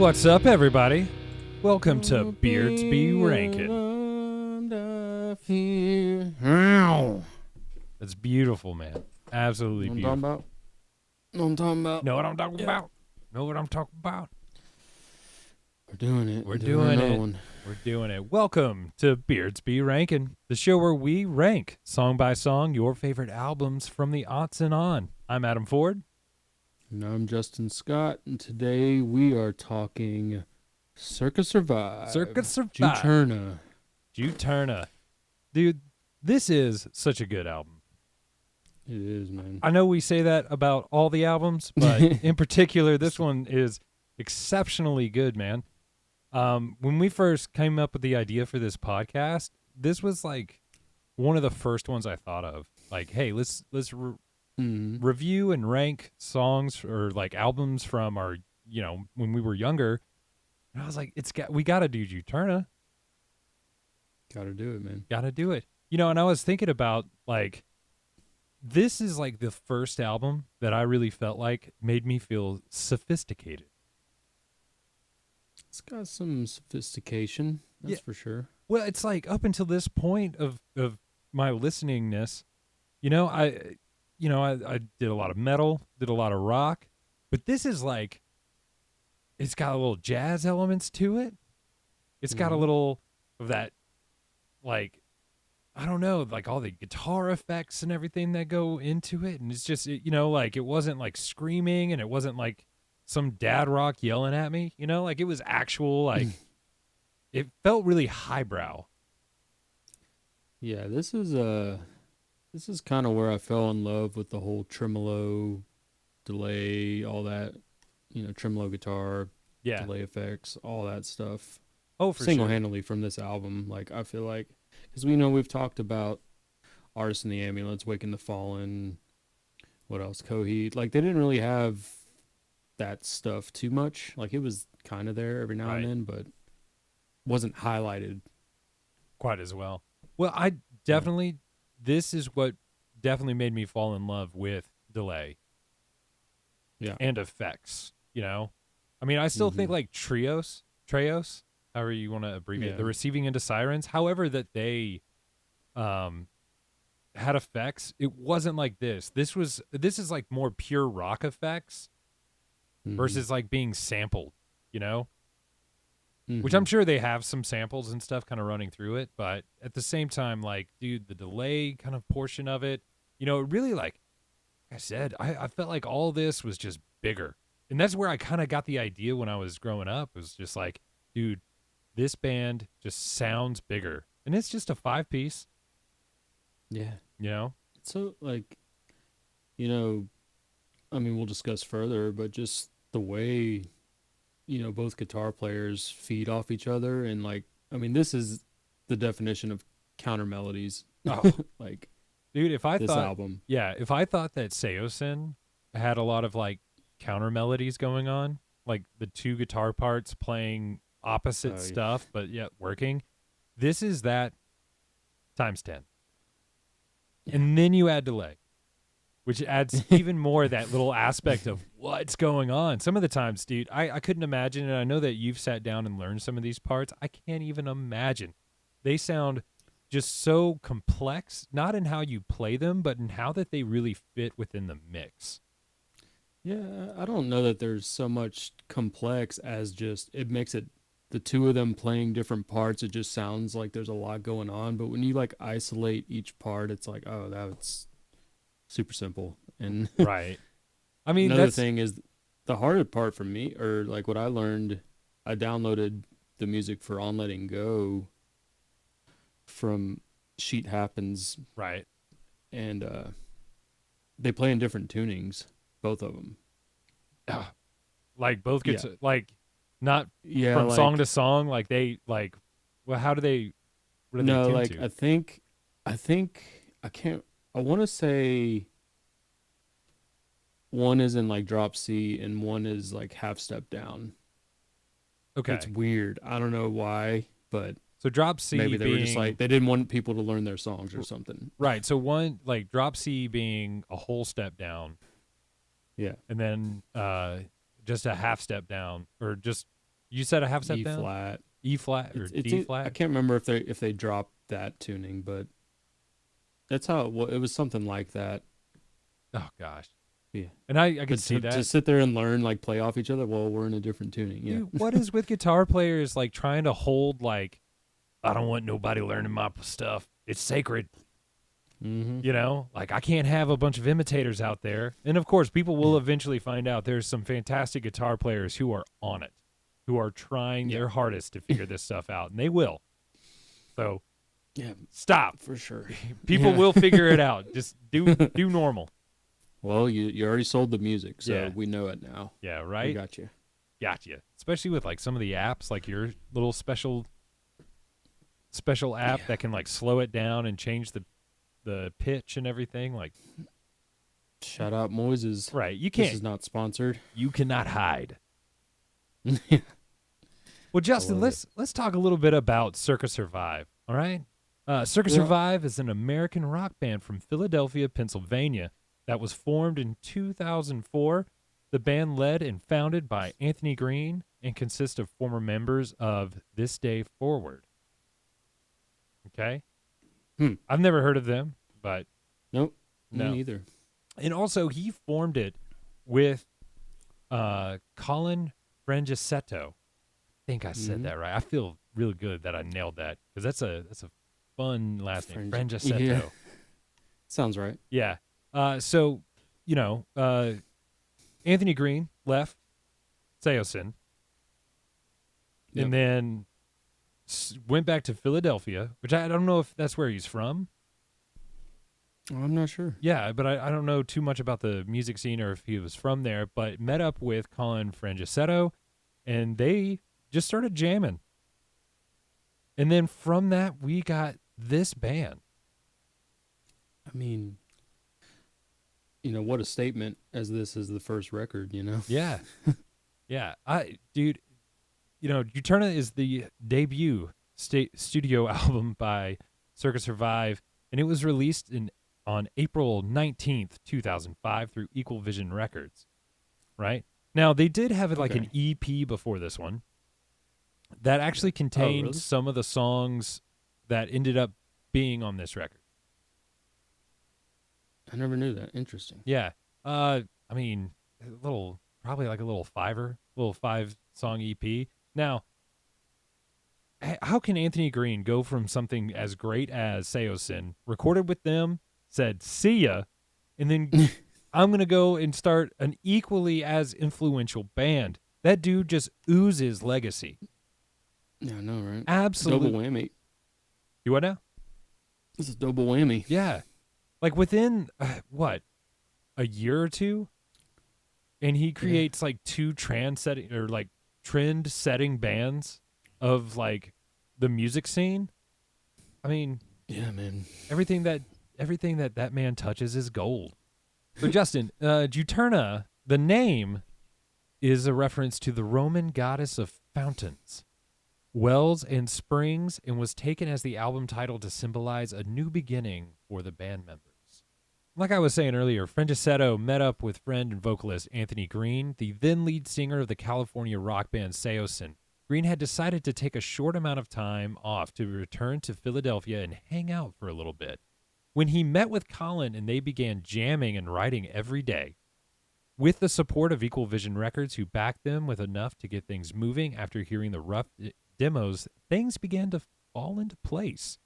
What's up, everybody? Welcome to Beards Be Rankin. That's beautiful, man. Absolutely beautiful. Know what I'm talking about? Know what I'm talking about? Know what I'm talking about? We're doing it. We're doing it. One. We're doing it. Welcome to Beards Be Rankin, the show where we rank, song by song, your favorite albums from the aughts and on. I'm Adam Ford. And I'm Justin Scott, and today we are talking Circa Survive. Circa Survive. Juturna. Dude, this is such a good album. It is, man. I know we say that about all the albums, but in particular, this one is exceptionally good, man. When we first came up with the idea for this podcast, this was like one of the first ones I thought of. Like, hey, let's review and rank songs or like albums from our, when we were younger. And I was like, we got to do Juturna. Gotta do it, man. Gotta do it. And I was thinking about like, this is like the first album that I really felt like made me feel sophisticated. It's got some sophistication, that's for sure. Well, it's like up until this point of my listeningness, I did a lot of metal, did a lot of rock, but this is like, it's got a little jazz elements to it. It's got a little of that, like, I don't know, like all the guitar effects and everything that go into it. And it's just, like it wasn't like screaming and it wasn't like some dad rock yelling at me, like it was actual, like, it felt really highbrow. Yeah, this is kind of where I fell in love with the whole tremolo, delay, all that, tremolo guitar, delay effects, all that stuff. Oh, for single-handedly from this album, like I feel like, because we've talked about Artists in the Ambulance, Waking the Fallen, what else, Coheed. Like they didn't really have that stuff too much. Like it was kind of there every now and then, but wasn't highlighted quite as well. Well, I definitely, this is what definitely made me fall in love with delay. Yeah. And effects, I mean, I still think like Treos, however you want to abbreviate, the receiving into sirens, however that they had effects, it wasn't like this. This is like more pure rock effects versus like being sampled, which I'm sure they have some samples and stuff kind of running through it, but at the same time, like, dude, the delay kind of portion of it, it really, like I said, I felt like all this was just bigger. And that's where I kind of got the idea when I was growing up. It was just like, dude, this band just sounds bigger. And it's just a 5-piece. Yeah. So, like, I mean, we'll discuss further, but just the way, both guitar players feed off each other. And, like, I mean, this is the definition of counter melodies. Oh. Like, dude, if I thought that Seosin had a lot of, like, counter melodies going on, like the two guitar parts playing opposite stuff, but yet working, this is that times 10. And then you add delay, which adds even more that little aspect of what's going on. Some of the times, dude, I couldn't imagine, and I know that you've sat down and learned some of these parts. I can't even imagine. They sound just so complex, not in how you play them, but in how that they really fit within the mix. Yeah, I don't know that there's so much complex as just it makes it the two of them playing different parts. It just sounds like there's a lot going on. But when you like isolate each part, it's like, oh, that's super simple. And right. I mean, another thing is the harder part for me, or like what I learned, I downloaded the music for On Letting Go from Sheet Happens. Right. And they play in different tunings. Both of them. Like both get like not from like, song to song, like they like, well, what are they tuned to? I want to say one is in like drop C and one is like half step down. Okay. It's weird. I don't know why, but so drop C maybe they were just like they didn't want people to learn their songs or something. Right. So one like drop C being a whole step down. Yeah. And then just a half step down, or just You said a half step E down? flat. E flat or It's D I flat? can't remember if they dropped that tuning, but that's how it was something like that. Oh gosh. Yeah. And I could But see to that. sit there and learn, like, play off each other, well, we're in a different tuning. Yeah. Dude, what is with guitar players like trying to hold like I don't want nobody learning my stuff. It's sacred. Mm-hmm. You know, like I can't have a bunch of imitators out there. And of course, people will eventually find out there's some fantastic guitar players who are on it, who are trying their hardest to figure this stuff out, and they will. So, Yeah, stop. for sure. People will figure it out. Just do normal. Well, you already sold the music, so Yeah. we know it now. Yeah, We right? got you. Gotcha. Especially with like some of the apps, like your little special app that can like slow it down and change the pitch and everything. Like, Shout out Moises. right? You This can't. is not sponsored. You cannot hide. Well, Justin, love let's talk a little bit about Circa Survive. All right. Circa Yeah. Survive is an American rock band from Philadelphia, Pennsylvania, that was formed in 2004. The band led and founded by Anthony Green and consists of former members of This Day Forward. Okay. I've never heard of them, but Nope. No. Me neither. and also he formed it with Colin Frangisetto. I think I said that right. I feel really good that I nailed that because that's a fun last name, Frangisetto. Yeah. Sounds right. Yeah. So, you know, Anthony Green left Seosin Yep. and then went back to Philadelphia, which I don't know if that's where he's from. I'm not sure. Yeah, but I don't know too much about the music scene or if he was from there, but met up with Colin Frangisetto and they just started jamming. And then from that, we got this band. I mean, what a statement, as this is the first record, Yeah. Yeah. Dude, Juturna is the debut studio album by Circa Survive, and it was released on April 19th, 2005 through Equal Vision Records, right? Now, they did have like an EP before this one that actually contained really? some of the songs that ended up being on this record. I never knew that. Interesting. Yeah. I mean, probably like a little 5-song EP. Now, how can Anthony Green go from something as great as Seosin, recorded with them, said, see ya, and then I'm going to go and start an equally as influential band? That dude just oozes legacy. Yeah, I know, right? Absolutely. Double whammy. You what now? This is double whammy. Yeah. Like within, a year or two? And he creates like two trend-setting bands of like the music scene. I mean, Yeah, man. everything that man touches is gold. So Justin, Juturna, the name is a reference to the Roman goddess of fountains, wells, and springs, and was taken as the album title to symbolize a new beginning for the band members. Like I was saying earlier, Frangisetto met up with friend and vocalist Anthony Green, the then lead singer of the California rock band Seosin. Green had decided to take a short amount of time off to return to Philadelphia and hang out for a little bit. When he met with Colin and they began jamming and writing every day, with the support of Equal Vision Records, who backed them with enough to get things moving after hearing the rough demos, things began to fall into place.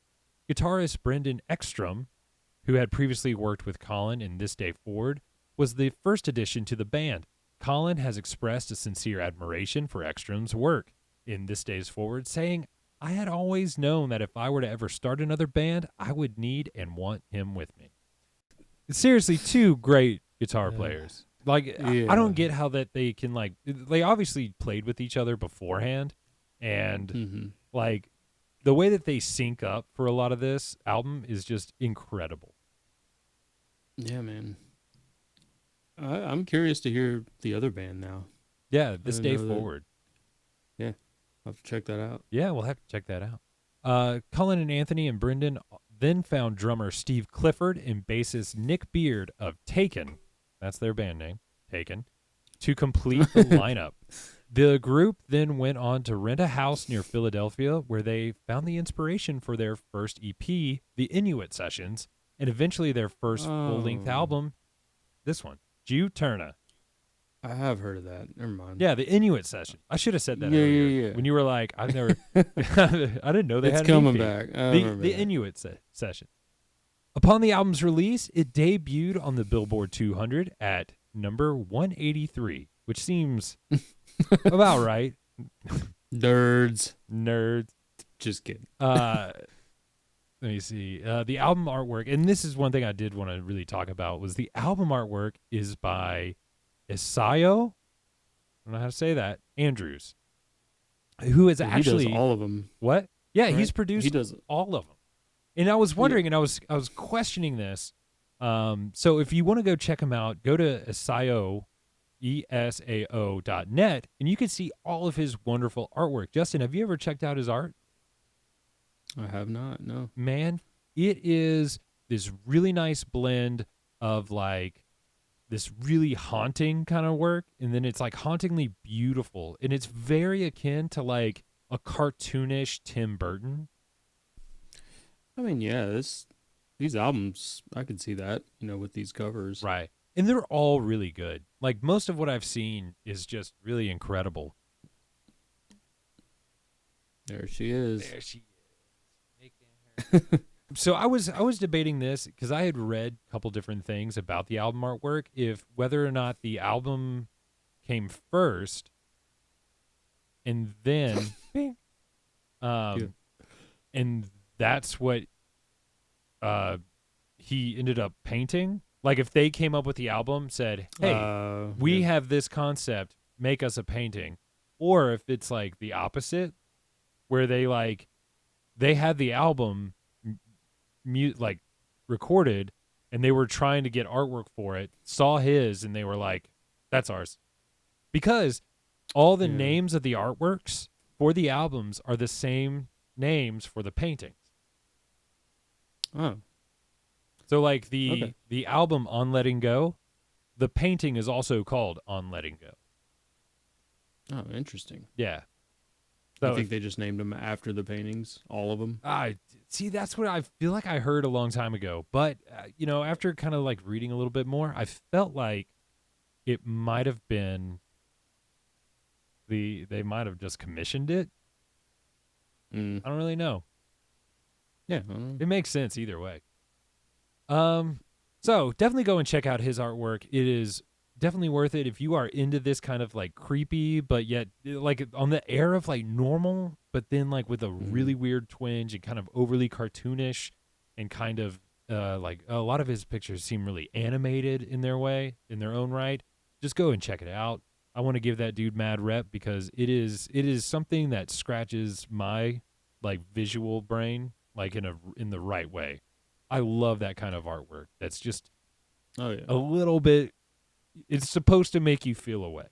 Guitarist Brendan Ekstrom, who had previously worked with Colin in This Day Forward, was the first addition to the band. Colin has expressed a sincere admiration for Ekstrom's work in This Day Forward, saying, I had always known that if I were to ever start another band, I would need and want him with me. Seriously, two great guitar players. Like, I don't get how that they can, like, they obviously played with each other beforehand, and, like, the way that they sync up for a lot of this album is just incredible. Yeah, man. I'm curious to hear the other band now. Yeah, This Day know that. Forward. Yeah, I'll have to check that out. Yeah, we'll have to check that out. Colin and Anthony and Brendan then found drummer Steve Clifford and bassist Nick Beard of Taken, that's their band name, Taken, to complete the lineup. The group then went on to rent a house near Philadelphia where they found the inspiration for their first EP, The Inuit Sessions, and eventually their first full-length Oh, album, this one, Juturna. I have heard of that. Never mind. Yeah, the Inuit Session. I should have said that Yeah, earlier yeah, when you were like, I've never, I didn't know they it's had coming an EP. back. I The remember the that. Inuit Session. Upon the album's release, it debuted on the Billboard 200 at number 183, which seems about right. Nerds. Nerds. Just kidding. Let me see. The album artwork, and this is one thing I did want to really talk about, was the album artwork is by Isayo. I don't know how to say that. Andrews, who is actually he does all of them. what? Yeah, Right? he's produced He does. all of them. And I was wondering, and I was questioning this. So if you want to go check him out, go to Isayo, ESAO.net, and you can see all of his wonderful artwork. Justin, have you ever checked out his art? I have not. No. Man, it is this really nice blend of like this really haunting kind of work, and then it's like hauntingly beautiful, and it's very akin to like a cartoonish Tim Burton. I mean, yeah. These albums, I could see that. With these covers. Right. And they're all really good. Like most of what I've seen is just really incredible. There she is. There she is. Making her. So I was debating this because I had read a couple different things about the album artwork, if whether or not the album came first and then Yeah. and that's what he ended up painting. Like if they came up with the album, said, "Hey, we Yeah. have this concept, make us a painting," or if it's like the opposite, where they had the album like recorded, and they were trying to get artwork for it, saw his, and they were like, "That's ours," because all the Yeah. names of the artworks for the albums are the same names for the paintings. Oh. So like Okay. the album On Letting Go, the painting is also called On Letting Go. Oh, interesting. Yeah. I So think they just named them after the paintings, all of them. I see, that's what I feel like I heard a long time ago, but after kind of like reading a little bit more, I felt like it might have been they might have just commissioned it. Mm. I don't really know. Yeah. I don't know. It makes sense either way. So definitely go and check out his artwork. It is definitely worth it if you are into this kind of like creepy, but yet like on the air of like normal, but then like with a really weird twinge and kind of overly cartoonish, and kind of like a lot of his pictures seem really animated in their way, in their own right. Just go and check it out. I want to give that dude mad rep because it is something that scratches my like visual brain like in the right way. I love that kind of artwork. That's just Oh yeah. a little bit. It's supposed to make you feel away.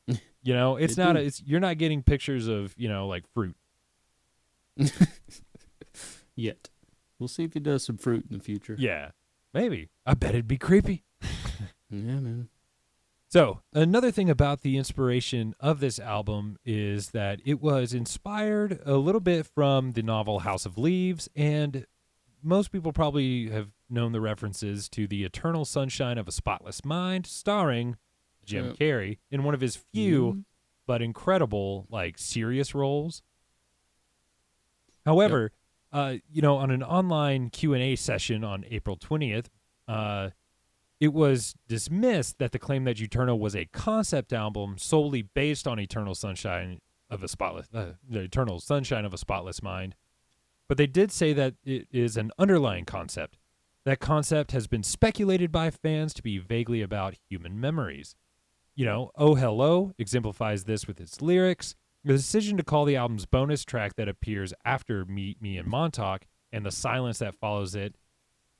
It's They not. do. You're not getting pictures of like fruit. Yet. We'll see if he does some fruit in the future. Yeah, maybe. I bet it'd be creepy. Yeah, man. So another thing about the inspiration of this album is that it was inspired a little bit from the novel House of Leaves, and most people probably have known the references to The Eternal Sunshine of a Spotless Mind, starring Jim Yep. Carrey in one of his few Mhm. but incredible like serious roles. However, on an online Q&A session on April 20th, it was dismissed that the claim that Juturna was a concept album solely based on Eternal Sunshine of a Spotless, the Eternal Sunshine of a Spotless Mind. But they did say that it is an underlying concept. That concept has been speculated by fans to be vaguely about human memories. Oh Hello exemplifies this with its lyrics. The decision to call the album's bonus track that appears after Meet Me in Montauk and the silence that follows it,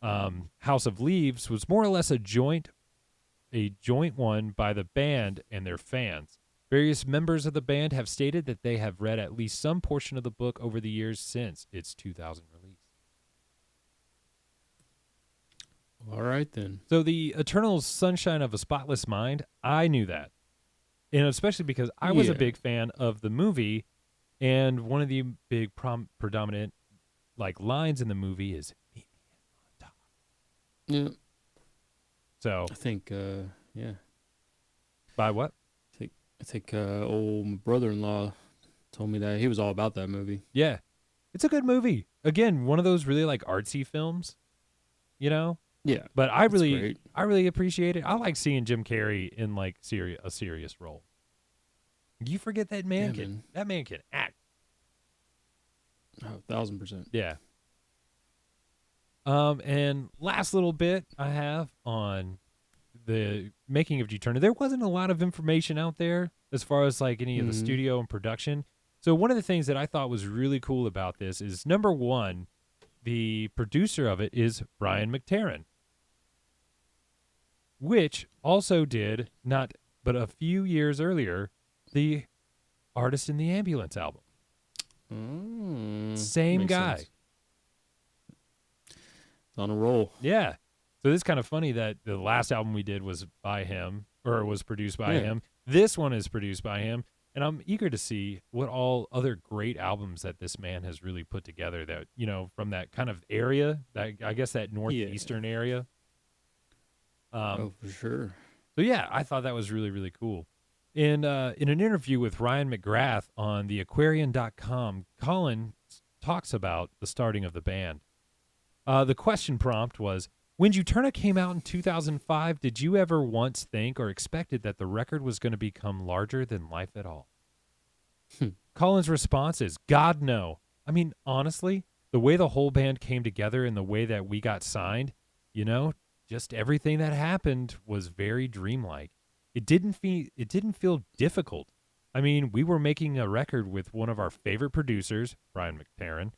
House of Leaves, was more or less a joint one by the band and their fans. Various members of the band have stated that they have read at least some portion of the book over the years since its 2000 release. All right then. So the Eternal Sunshine of a Spotless Mind, I knew that. And especially because I was a Yeah. big fan of the movie, and one of the big predominant like lines in the movie is "Meet me on top." Yeah. So I think. Yeah. by what? I think old brother-in-law told me that he was all about that movie. Yeah, it's a good movie. Again, one of those really like artsy films, you know. Yeah. But It's great. I really appreciate it. I like seeing Jim Carrey in like a serious role. You forget Yeah, man. that man can act. Oh, 1000%. Yeah. And last little bit I have on the making of Juturna. There wasn't a lot of information out there as far as like any of the Mm-hmm. studio and production. So one of the things that I thought was really cool about this is number one, the producer of it is Brian McTernan, which also did not but a few years earlier the Artist in the Ambulance album. Same Makes guy. sense. It's on a roll. Yeah. So this is kind of funny that the last album we did was by him or was produced by Yeah. him. This one is produced by him. And I'm eager to see what all other great albums that this man has really put together that, you know, from that kind of area, that I guess that northeastern area. Oh, for sure. So yeah, I thought that was really, really cool. In an interview with Ryan McGrath on theaquarian.com, Colin talks about the starting of the band. The question prompt was, when Juturna came out in 2005, did you ever once think or expected that the record was going to become larger than life at all? Colin's response is, God, no. I mean, honestly, the way the whole band came together and the way that we got signed, you know, just everything that happened was very dreamlike. It didn't feel difficult. I mean, we were making a record with one of our favorite producers, Brian McTernan,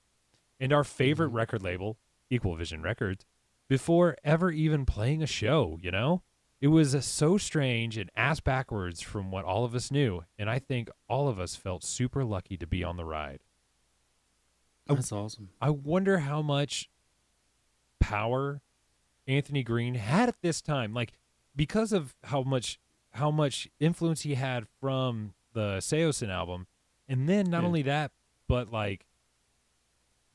and our favorite record label, Equal Vision Records, before ever even playing a show, you know? It was so strange and ass backwards from what all of us knew, and I think all of us felt super lucky to be on the ride. That's awesome. I wonder how much power Anthony Green had at this time, like because of how much influence he had from the Seosin album, and then not only that, but like,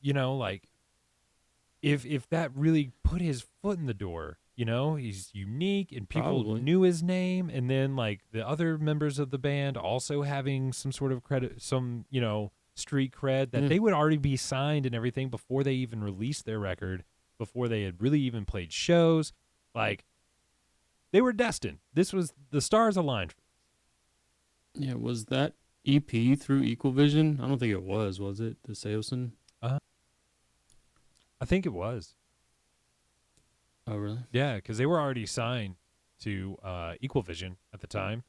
you know, like if that really put his foot in the door, you know, he's unique and people Probably. knew his name, and then like the other members of the band also having some sort of credit, some, you know, street cred that they would already be signed and everything before they even released their record, before they had really even played shows. Like, they were destined. This was the stars aligned. Yeah, was that EP through Equal Vision? I don't think it was it? The Seosin? I think it was. Oh, really? Yeah, because they were already signed to Equal Vision at the time,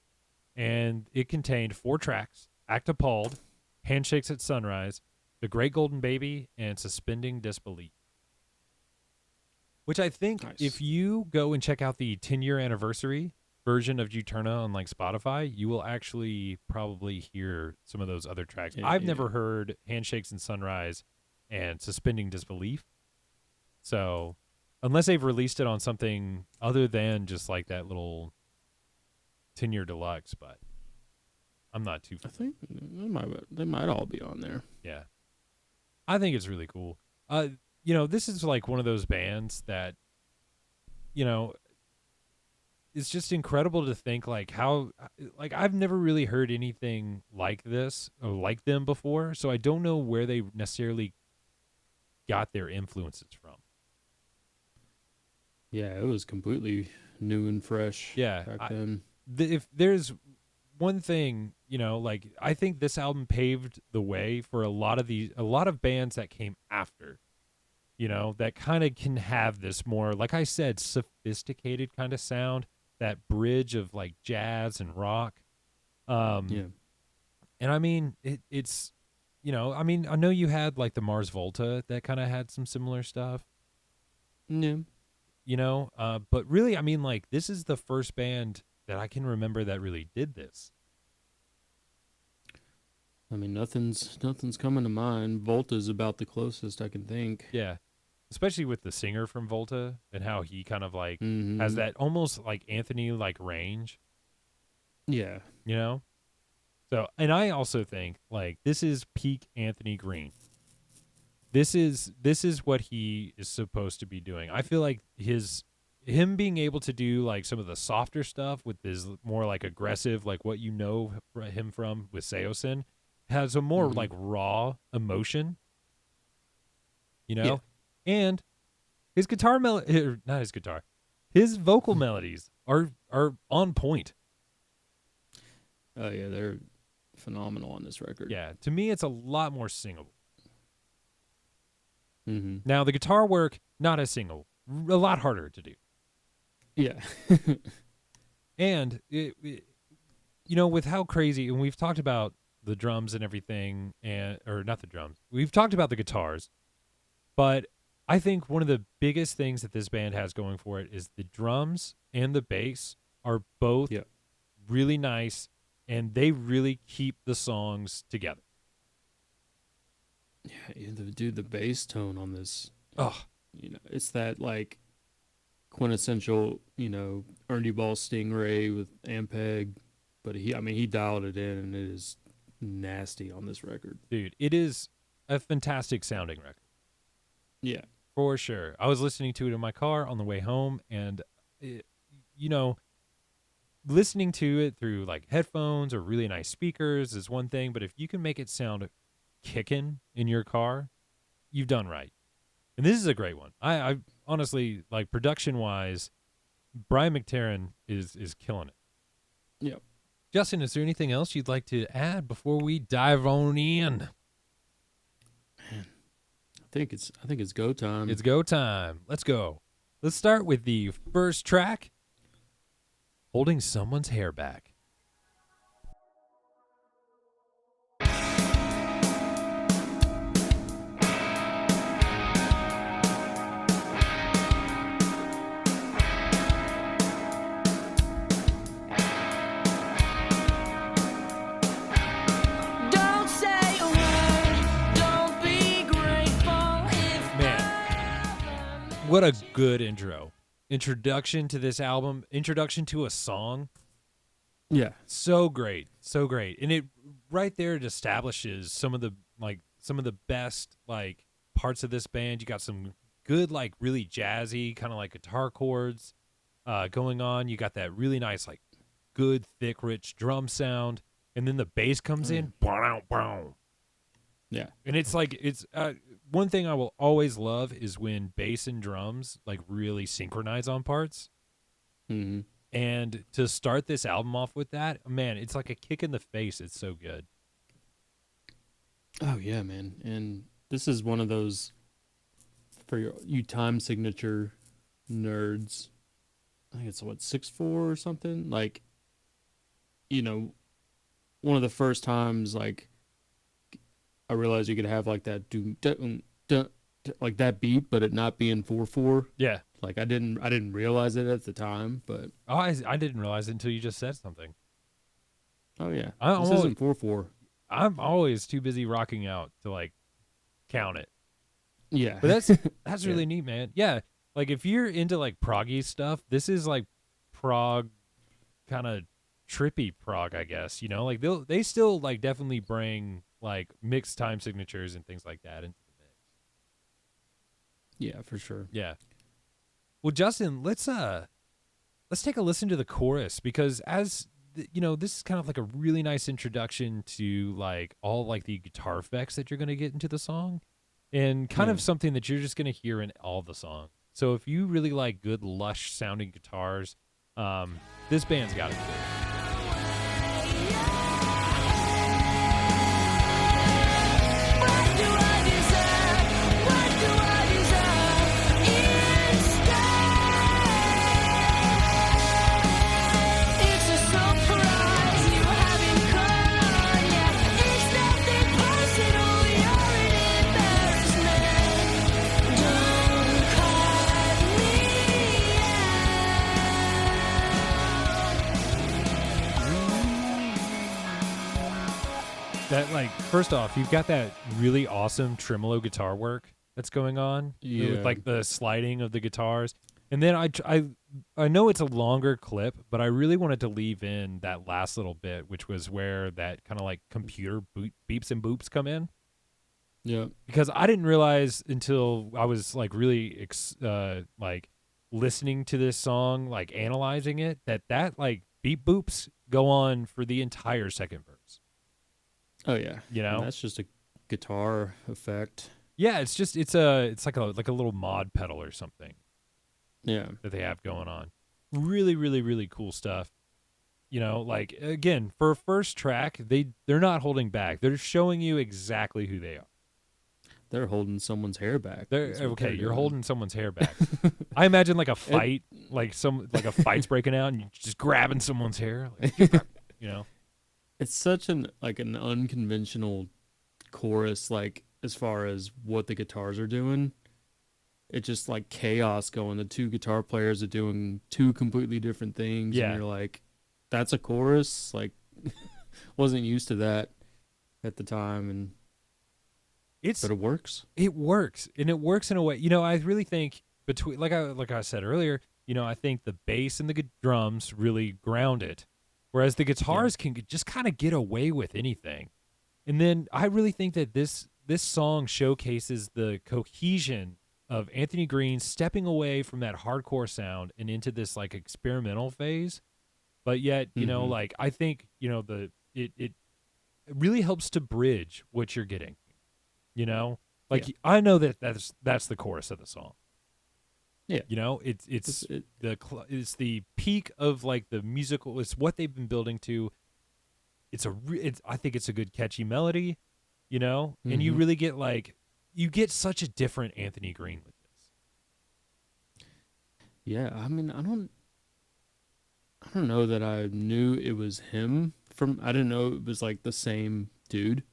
and it contained 4 tracks: Act Appalled, Handshakes at Sunrise, The Great Golden Baby, and Suspending Disbelief. Which I think if you go and check out the 10-year anniversary version of Juturna on like Spotify, you will actually probably hear some of those other tracks. I've never heard Handshakes and Sunrise and Suspending Disbelief. So unless they've released it on something other than just like that little 10-year deluxe, but I'm not too familiar. I think they might all be on there. Yeah. I think it's really cool. You know, this is like one of those bands that, you know, it's just incredible to think like how, like I've never really heard anything like this or like them before, so I don't know where they necessarily got their influences from. Yeah, it was completely new and fresh. Yeah, back then. If there's one thing, you know, like I think this album paved the way for a lot of bands that came after, you know, that kind of can have this more, like I said, sophisticated kind of sound, that bridge of like jazz and rock. Yeah. And I mean, it's, you know, I mean, I know you had like the Mars Volta that kind of had some similar stuff. Yeah. You know, but really, I mean, like this is the first band that I can remember that really did this. I mean, nothing's coming to mind. Volta's about the closest I can think. Yeah. Especially with the singer from Volta and how he kind of like Mm-hmm. has that almost like Anthony like range. Yeah. you know? So, and I also think like this is peak Anthony Green. This is what he is supposed to be doing. I feel like him being able to do like some of the softer stuff with his more like aggressive, like what you know him from with Seosin, has a more like raw emotion, you know? Yeah. And his guitar not his guitar. His vocal melodies are on point. Oh yeah, they're phenomenal on this record. Yeah, to me it's a lot more singable. Mm-hmm. Now the guitar work not as singable, a lot harder to do. Yeah. And you know, with how crazy, and we've talked about the drums and everything, or not the drums. We've talked about the guitars, but I think one of the biggest things that this band has going for it is the drums and the bass are both really nice, and they really keep the songs together. Yeah, the bass tone on this. Oh, you know, it's that like quintessential, you know, Ernie Ball Stingray with Ampeg, but he dialed it in, and it is nasty on this record. Dude, it is a fantastic sounding record. Yeah. For sure. I was listening to it in my car on the way home, and you know, listening to it through like headphones or really nice speakers is one thing, but if you can make it sound kicking in your car, you've done right. And this is a great one. I honestly, like, production wise, Brian McTernan is killing it. Yep. Justin, is there anything else you'd like to add before we dive on in? Man, I think it's go time. It's go time. Let's go. Let's start with the first track, Holding Someone's Hair Back. What a good introduction to this album, introduction to a song. Yeah, so great, and it right there, it establishes some of the best like parts of this band. You got some good, like, really jazzy kind of like guitar chords going on. You got that really nice, like, good thick rich drum sound, and then the bass comes in. Yeah, and it's like one thing I will always love is when bass and drums like really synchronize on parts. Mm-hmm. And to start this album off with that, man, it's like a kick in the face. It's so good. Oh yeah, man. And this is one of those, for you time signature nerds, I think it's 6/4 or something. Like, you know, one of the first times like I realized you could have like that like that beat, but it not being 4/4. Yeah. Like I didn't realize it at the time, but I didn't realize it until you just said something. Oh yeah, this isn't 4/4. I'm always too busy rocking out to like count it. Yeah, but that's really neat, man. Yeah, like if you're into like proggy stuff, this is like prog, kind of trippy prog, I guess. You know, like they still like definitely bring like mixed time signatures and things like that into the mix. Yeah, for sure. Yeah. Well, Justin, let's take a listen to the chorus, because you know, this is kind of like a really nice introduction to like all like the guitar effects that you're going to get into the song, and kind of something that you're just going to hear in all the songs. So if you really like good lush sounding guitars, this band's got it. That, like, first off, you've got that really awesome tremolo guitar work that's going on with like the sliding of the guitars, and then I know it's a longer clip, but I really wanted to leave in that last little bit, which was where that kind of like computer beeps and boops come in. Yeah. Because I didn't realize until I was like really like listening to this song, like analyzing it, that like beep boops go on for the entire second verse. Oh yeah. You And know? that's just a guitar effect. Yeah, it's like a little mod pedal or something Yeah. that they have going on. Really, really, really cool stuff. You know, like again, for a first track, they're not holding back. They're showing you exactly who they are. They're holding someone's hair back. They're is what okay, they're you're doing. holding someone's hair back. I imagine like a It, fight, like a fight's breaking out and you're just grabbing someone's hair, like, you know. it's such an unconventional chorus, like as far as what the guitars are doing. It's just like chaos going. The two guitar players are doing two completely different things, and Yeah. you're like, that's a chorus? Like, wasn't used to that at the time, and but it works. It works, and it works in a way. You know, I really think between like I said earlier, you know, I think the bass and the drums really ground it, whereas the Yeah. guitars can just kind of get away with anything. And then I really think that this song showcases the cohesion of Anthony Green stepping away from that hardcore sound and into this like experimental phase. But yet, you know, Mm-hmm. like I think, you know, it really helps to bridge what you're getting. You know? Yeah. Like I know that's the chorus of the song. Yeah. You know, It's, it, it's the peak of like the musical. It's what they've been building to. I think it's a good catchy melody, you know, and you mm-hmm. really get like you get such a different Anthony Green with this. Yeah. I mean, I don't know that I knew it was him from. I didn't know it was like the same dude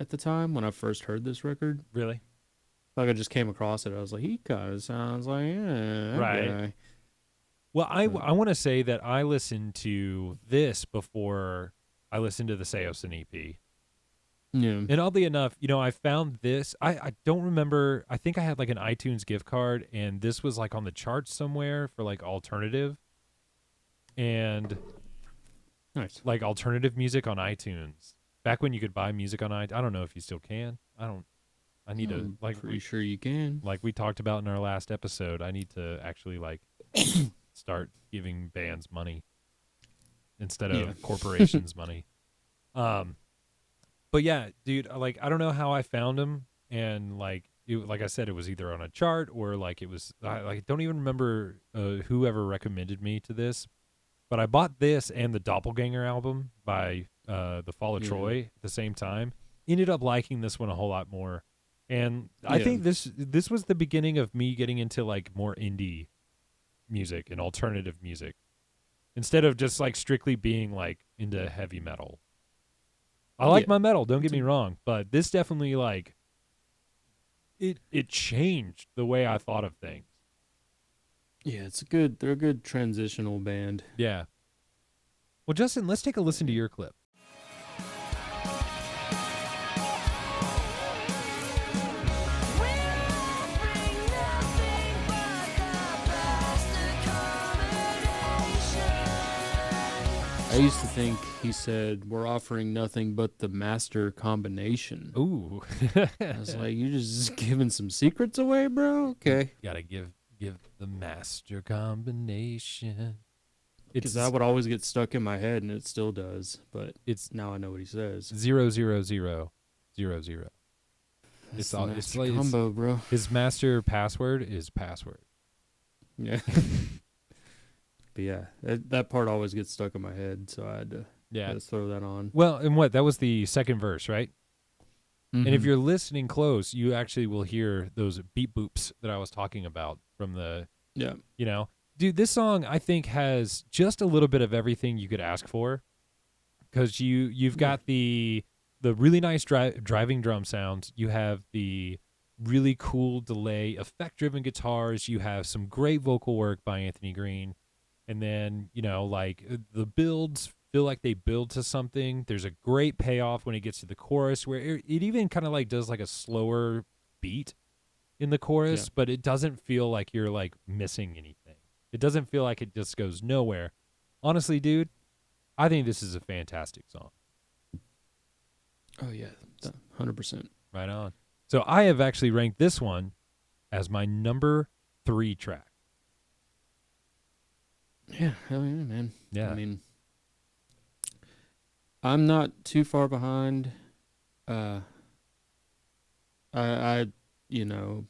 at the time when I first heard this record. Really? Like I just came across it. I was like, he kind of sounds like that Right. guy. Well, But I want to say that I listened to this before I listened to the Seosin EP. yeah. And oddly enough, you know, I found this. I don't remember. I think I had like an iTunes gift card, and this was like on the charts somewhere for like alternative and Nice. like alternative music on iTunes. Back when you could buy music on iTunes. I don't know if you still can. I don't. I need to I'm like pretty sure you can. like we talked about in our last episode. I need to actually like start giving bands money instead of Yeah. corporations money. But yeah, dude, like I don't know how I found him, and like I said, it was either on a chart or like it was. I like don't even remember whoever recommended me to this, but I bought this and the Doppelganger album by the Fall of Yeah. Troy at the same time. Ended up liking this one a whole lot more, and I Yeah. think this was the beginning of me getting into like more indie music and alternative music instead of just like strictly being like into heavy metal. I like Yeah. my metal, don't get It's me a- wrong, but this definitely like it changed the way I thought of things. Yeah, it's a good. They're a good transitional band. Yeah. Well, Justin, let's take a listen to your clip. I used to think he said we're offering nothing but the master combination. Ooh. I was like, you just giving some secrets away, bro? Okay. Gotta give the master combination. Because that would always get stuck in my head, and it still does. But it's now I know what he says. 00000. That's It's the all master it's like combo, bro. his master password is password. Yeah. But yeah, that part always gets stuck in my head, so I had Yeah. to throw that on. Well, and what? That was the second verse, right? And if Mhm. you're listening close, you actually will hear those beep boops that I was talking about from the, Yeah. you know, dude, this song I think has just a little bit of everything you could ask for, because you've got the really nice driving drum sounds. You have the really cool delay, effect driven guitars. You have some great vocal work by Anthony Green, and then you know like the builds feel like they build to something. There's a great payoff when it gets to the chorus where it even kind of like does like a slower beat in the chorus, Yeah. but it doesn't feel like you're like missing anything. It doesn't feel like it just goes nowhere. Honestly, dude, I think this is a fantastic song. Oh yeah, 100%. Right on. So I have actually ranked this one as my number 3 track. Yeah, hell yeah, man. Yeah. I mean, I'm not too far behind. I you know,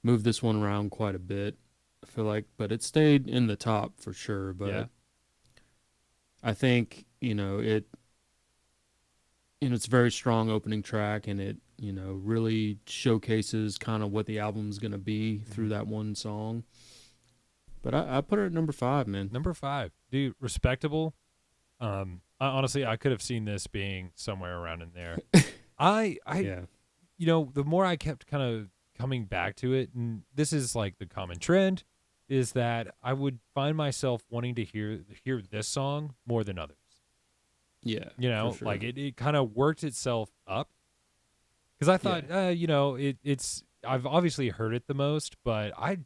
moved this one around quite a bit. I feel like, but it stayed in the top for sure. But Yeah. I think it's a very strong opening track, and it really showcases kind of what the album's gonna be through that one song. But I put it at number 5, man. Number 5, dude, respectable. Honestly, I could have seen this being somewhere around in there. Yeah. The more I kept kind of coming back to it, and this is like the common trend, is that I would find myself wanting to hear this song more than others. Yeah. For sure. Like it kind of worked itself up. Because I thought, it's I've obviously heard it the most, but I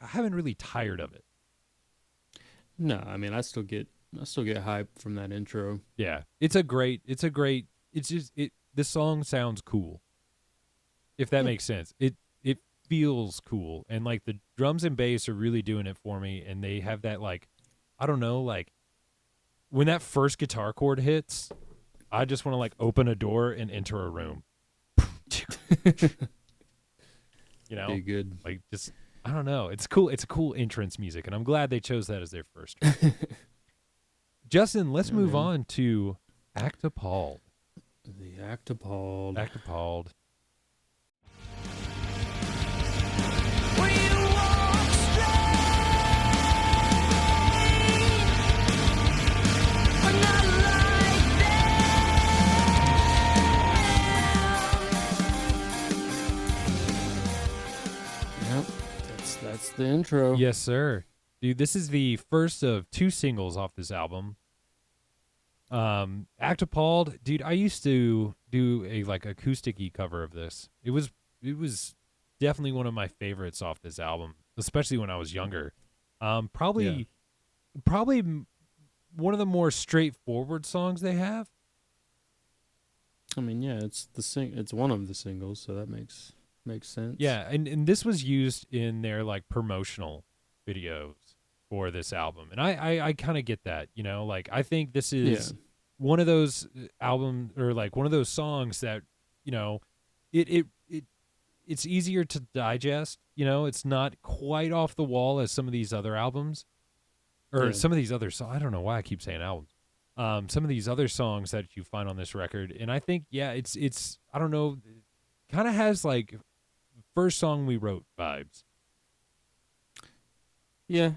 haven't really tired of it. No, I mean I still get hype from that intro. Yeah, it's just this song sounds cool. If that makes sense. It feels cool, and like the drums and bass are really doing it for me, and they have that, like, I don't know, like when that first guitar chord hits, I just want to like open a door and enter a room. Be good. Like, just, I don't know. It's cool. It's a cool entrance music, and I'm glad they chose that as their first. Justin, let's move on to Act Appalled. The Act Appalled. Act Appalled. That's the intro. Yes, sir. Dude, this is the first of 2 singles off this album. Act Appalled, dude, I used to do a like acoustic-y cover of this. It was definitely one of my favorites off this album, especially when I was younger. Probably one of the more straightforward songs they have. I mean, yeah, it's one of the singles, so that makes sense. Yeah, and this was used in their like promotional videos for this album. And I kind of get that, like I think this is one of those albums, or like one of those songs that, it's easier to digest, it's not quite off the wall as some of these other albums, or some of these other songs. I don't know why I keep saying albums. Some of these other songs that you find on this record. And I think, it's I don't know, kind of has like first song we wrote vibes. Yeah,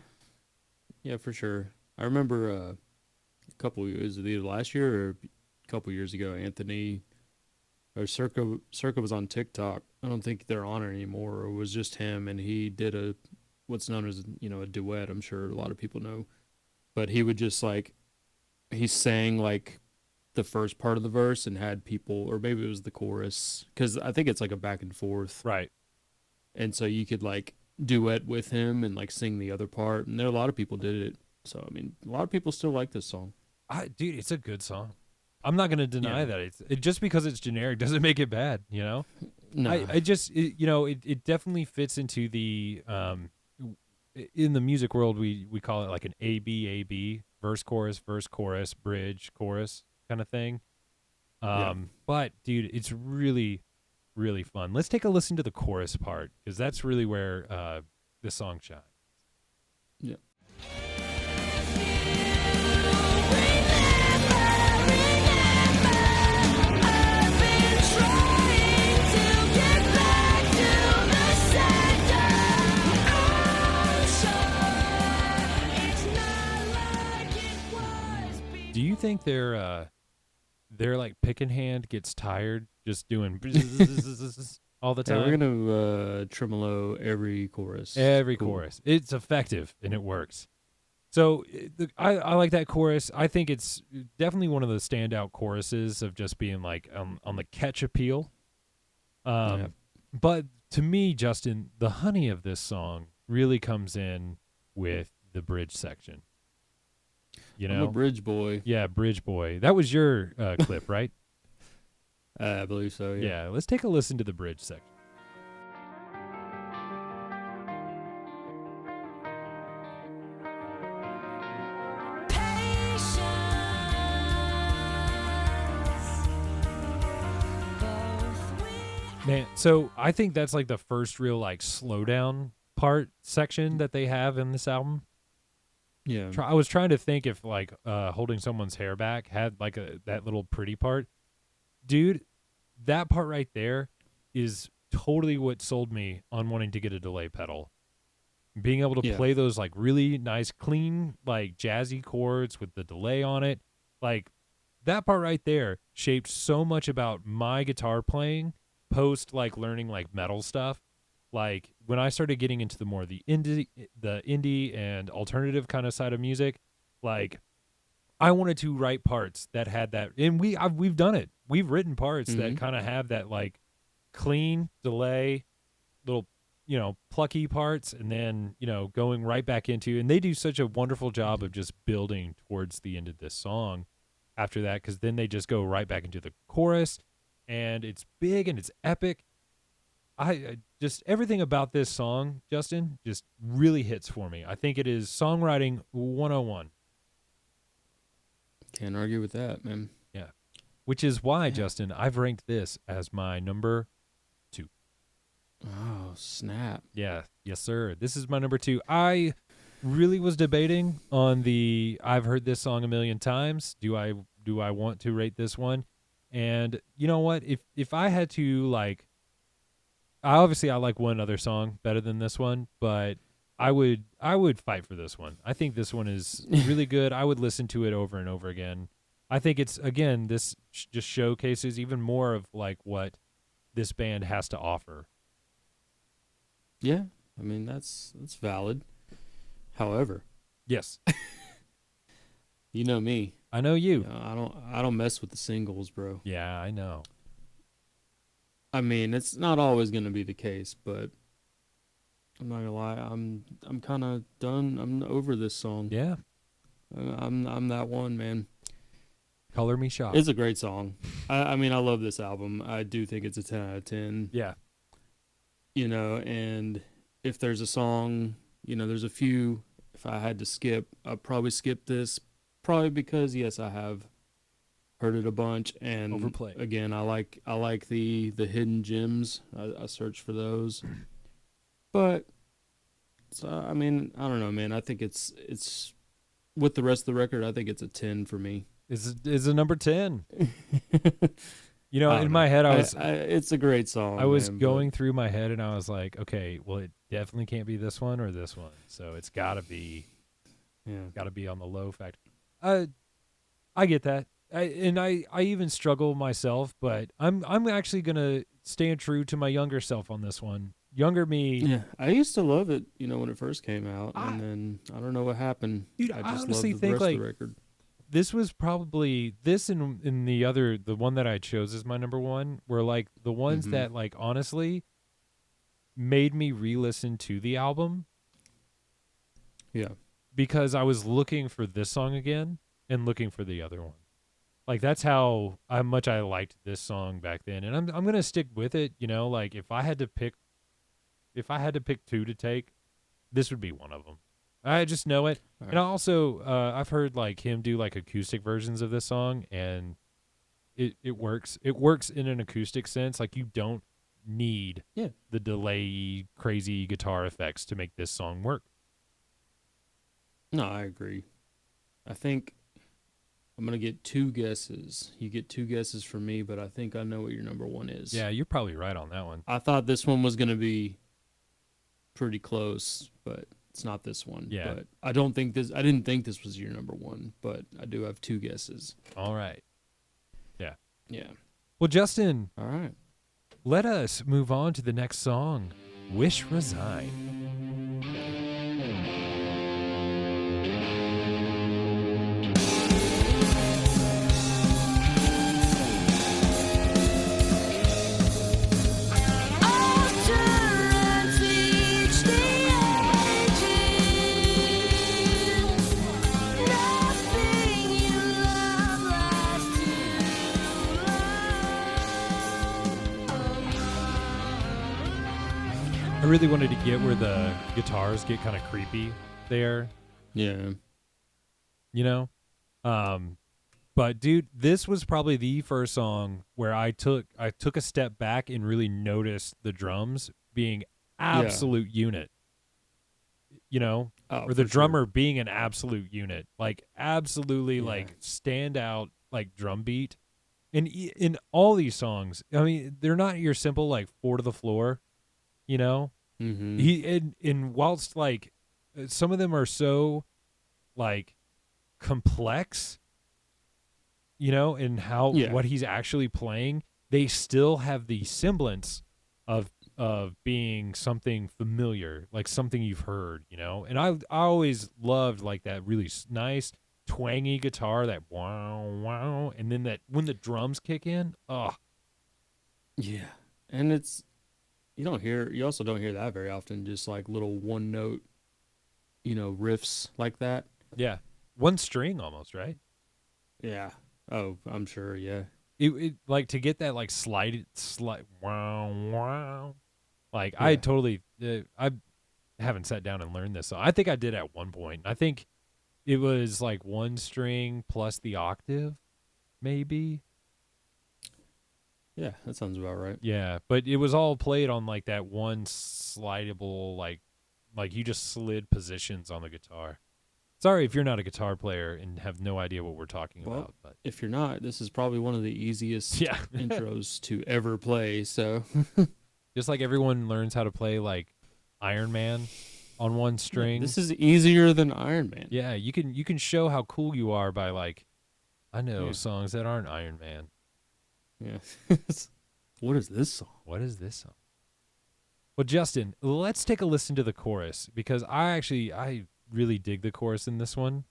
for sure. I remember a couple years, either last year or a couple years ago, Anthony or Circa was on TikTok. I don't think they're on it anymore. Or it was just him, and he did what's known as a duet. I'm sure a lot of people know, but he would just he sang like the first part of the verse and had people, or maybe it was the chorus, because I think it's like a back and forth, right? And so you could like duet with him and like sing the other part, and there a lot of people did it. So I mean, a lot of people still like this song. Dude, it's a good song. I'm not going to deny that. It just because it's generic doesn't make it bad, No. I just it definitely fits into the in the music world we call it like an A-B, verse chorus bridge chorus kind of thing. But dude, it's really, really fun. Let's take a listen to the chorus part, because that's really where the song shines. Yeah. Do you think their like picking hand gets tired just doing all the time? Yeah, we're gonna tremolo every chorus. Every chorus. It's effective and it works. So I like that chorus. I think it's definitely one of the standout choruses of just being like on the catch appeal. But to me, Justin, the honey of this song really comes in with the bridge section. You I'm know, a bridge boy. yeah, bridge boy. That was your clip, right? I believe so. Yeah. Yeah. Let's take a listen to the bridge section. Man, so I think that's like the first real like slowdown part section that they have in this album. Yeah. I was trying to think if like holding someone's hair back had like that little pretty part. Dude, that part right there is totally what sold me on wanting to get a delay pedal. Being able to play those like really nice, clean, like jazzy chords with the delay on it. Like that part right there shaped so much about my guitar playing post like learning like metal stuff. Like when I started getting into the more the indie and alternative kind of side of music, like I wanted to write parts that had that, and we've done it. We've written parts that kind of have that like clean delay, little plucky parts, and then going right back into, and they do such a wonderful job of just building towards the end of this song after that, because then they just go right back into the chorus, and it's big and it's epic. I just everything about this song, Justin, just really hits for me. I think it is songwriting 101. Can't argue with that, man. Yeah. Which is why, Justin, I've ranked this as my number 2. Oh, snap. Yeah. Yes, sir. This is my number 2. I really was debating on the I've heard this song a million times. Do I want to rate this one? And you know what? If I had to like, I like one other song better than this one, but I would fight for this one. I think this one is really good. I would listen to it over and over again. I think it's, again, this just showcases even more of like what this band has to offer. Yeah, I mean that's valid. However, yes, you know me. I know you. I don't mess with the singles, bro. Yeah, I know. I mean, it's not always going to be the case, but I'm not gonna lie. I'm kind of done. I'm over this song. Yeah, I'm that one, man. Color Me Shocked. It's a great song. I mean, I love this album. I do think it's a 10 out of 10. Yeah. And if there's a song, there's a few. If I had to skip, I'd probably skip this. Probably because yes, I have heard it a bunch, and overplayed. Again, I like the hidden gems. I search for those. But so I mean, I don't know, man. I think it's with the rest of the record. I think it's a 10 for me. Is a number 10. In my head, it's a great song. I was going through my head, and I was like, okay, well, it definitely can't be this one or this one. So it's got to be, on the low factor. I get that. I even struggle myself, but I'm actually gonna stand true to my younger self on this one. Younger me. Yeah, I used to love it, when it first came out, and then I don't know what happened. Dude, I just honestly think rest like of the record. This was probably this and in the one that I chose as my number 1 were like the ones that like honestly made me re-listen to the album. Yeah, because I was looking for this song again and looking for the other one. Like that's how much I liked this song back then, and I'm gonna stick with it. Like if I had to pick 2 to take, this would be one of them. I just know it, right. And also I've heard like him do like acoustic versions of this song, and it works. It works in an acoustic sense. Like you don't need the delay, crazy guitar effects to make this song work. No, I agree. I think I'm going to get 2 guesses. You get 2 guesses from me, but I think I know what your number 1 is. Yeah, you're probably right on that one. I thought this one was going to be pretty close, but it's not this one. Yeah. But I didn't think this was your number 1, but I do have 2 guesses. All right. Yeah. Yeah. Well, Justin. All right. Let us move on to the next song, Wish Resign. really wanted to get where the guitars get kind of creepy there, Yeah. you know? But dude, this was probably the first song where I took a step back and really noticed the drums being Yeah. absolute unit, you know, Oh, or the for sure. drummer being an absolute unit, like absolutely Yeah. like stand out like drum beat. And in all these songs, I mean, they're not your simple like four to the floor, you know. Mm-hmm. He in whilst like some of them are so like complex, you know, in how Yeah. what he's actually playing, they still have the semblance of being something familiar, like something you've heard, you know. And I always loved like that really nice twangy guitar, that wow wow, and then that when the drums kick in, oh Yeah. And you also don't hear that very often, just like little one note, riffs like that. yeah, one string almost, right? Yeah. Oh, I'm sure. Yeah. It like to get that like slide wow wow, like I Yeah. totally I haven't sat down and learned this, so I think I did at one point. I think it was like one string plus the octave, maybe. Yeah. That sounds about right. Yeah, but it was all played on like that one slidable like you just slid positions on the guitar. Sorry if you're not a guitar player and have no idea what we're talking Well, about, but if you're not, this is probably one of the easiest yeah. intros to ever play. So, Just like everyone learns how to play like Iron Man on one yeah, string. this is easier than Iron Man. Yeah, you can show how cool you are by like I know Yeah. songs that aren't Iron Man. Yeah. What is this song? What is this song? Well, Justin, let's take a listen to the chorus because I really dig the chorus in this one.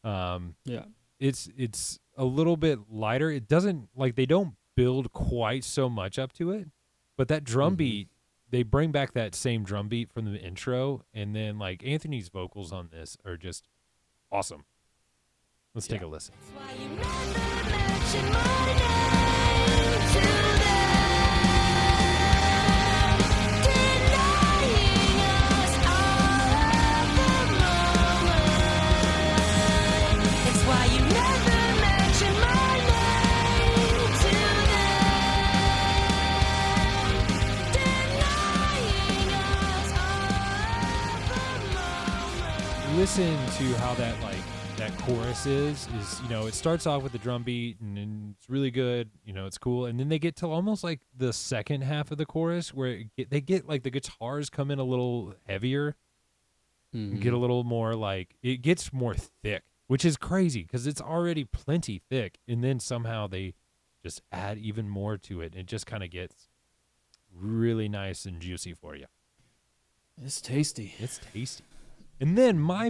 Yeah. It's a little bit lighter. It doesn't like they don't build quite so much up to it, but that drum Mm-hmm. beat, they bring back that same drum beat from the intro, and then like Anthony's vocals on this are just awesome. Let's take a listen. That's why you never mention my name to them, denying us all of the moment. That's why you never mention my name to them, denying us all of the moment. Listen to how that chorus is it starts off with the drum beat and it's really good, it's cool, and then they get to almost like the second half of the chorus where they get like the guitars come in a little heavier and get a little more like it gets more thick, which is crazy because it's already plenty thick, and then somehow they just add even more to it and it just kind of gets really nice and juicy for you. It's tasty. It's tasty. And then one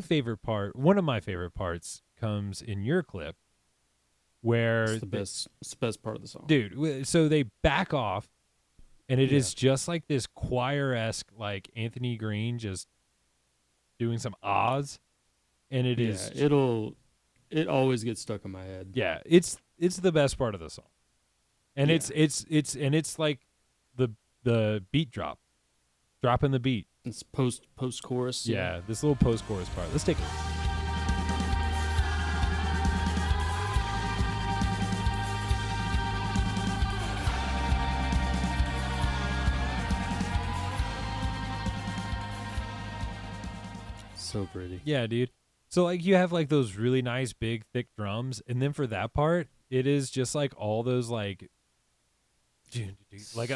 of my favorite parts comes in your clip where It's the best part of the song. dude, so they back off and it is Yeah. just like this choir-esque like Anthony Green just doing some ahs, and it is It always gets stuck in my head. yeah, it's the best part of the song. And Yeah. it's like the beat dropping the beat. It's post chorus. Yeah, this little post chorus part. Let's take a listen. So pretty. Yeah, dude. So like you have like those really nice big thick drums, and then for that part, it is just like all those like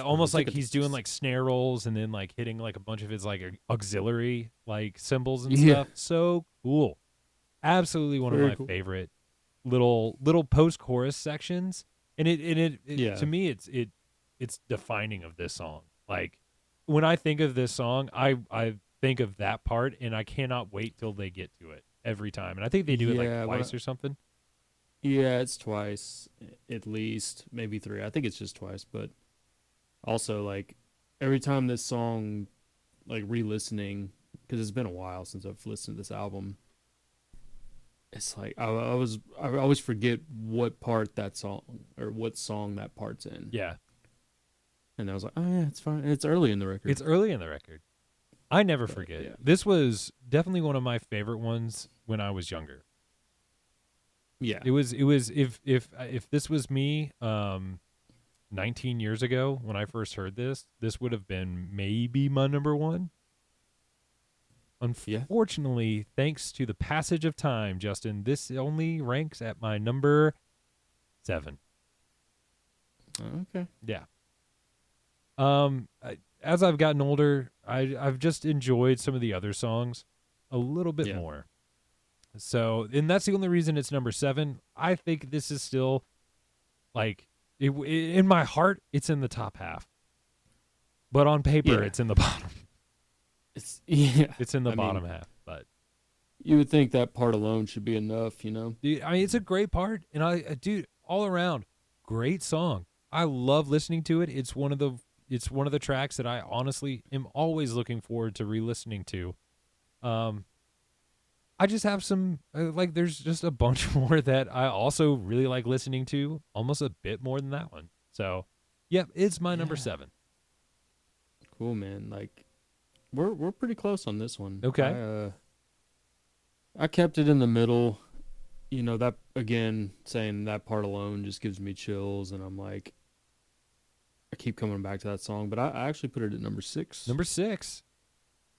almost It's like a- he's doing like snare rolls and then like hitting like a bunch of his like auxiliary like cymbals and Yeah. stuff. So cool. Absolutely one of Very my cool. favorite little post chorus sections. And it Yeah. to me it's defining of this song. Like when I think of this song, I think of that part and I cannot wait till they get to it every time. And I think they do it Yeah, like but twice or something. Yeah, it's twice at least, maybe three. I think it's just twice, but also like every time this song, like re-listening, because it's been a while since I've listened to this album. It's like I always forget what part that song or what song that part's in. Yeah. And I was like, oh yeah, it's fine. And it's early in the record. It's early in the record. I never But, forget. yeah. This was definitely one of my favorite ones when I was younger. Yeah. It was if this was me 19 years ago when I first heard this would have been maybe my number one. Yeah. Unfortunately, thanks to the passage of time, Justin, this only ranks at my number 7. Okay. Yeah. As I've gotten older, I've just enjoyed some of the other songs a little bit more. So, and that's the only reason it's number 7. I think this is still like in my heart, it's in the top half, but on paper, it's in the bottom. It's It's in the bottom half, but you would think that part alone should be enough, you know? dude, I mean, it's a great part, and dude, all around, great song. I love listening to it. It's one of the tracks that I honestly am always looking forward to re-listening to. I just have some like there's just a bunch more that I also really like listening to, almost a bit more than that one. So, yep, it's my number 7. Cool, man. Like we're pretty close on this one. Okay. I kept it in the middle. You know, that again, saying that part alone just gives me chills, and I'm like, I keep coming back to that song, but I actually put it at number 6. Number 6.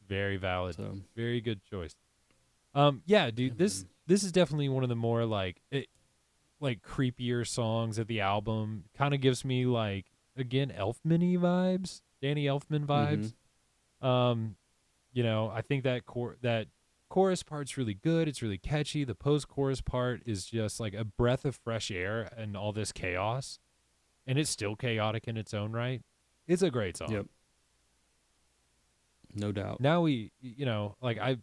Very valid. So, Very good choice. Yeah, dude, yeah, this is definitely one of the more like creepier songs of the album. Kind of gives me like again Elfman-y vibes, Danny Elfman vibes. You know, I think that chorus part's really good. It's really catchy. The post-chorus part is just like a breath of fresh air and all this chaos, and it's still chaotic in its own right. It's a great song. Yep. No doubt. Now we, you know, like I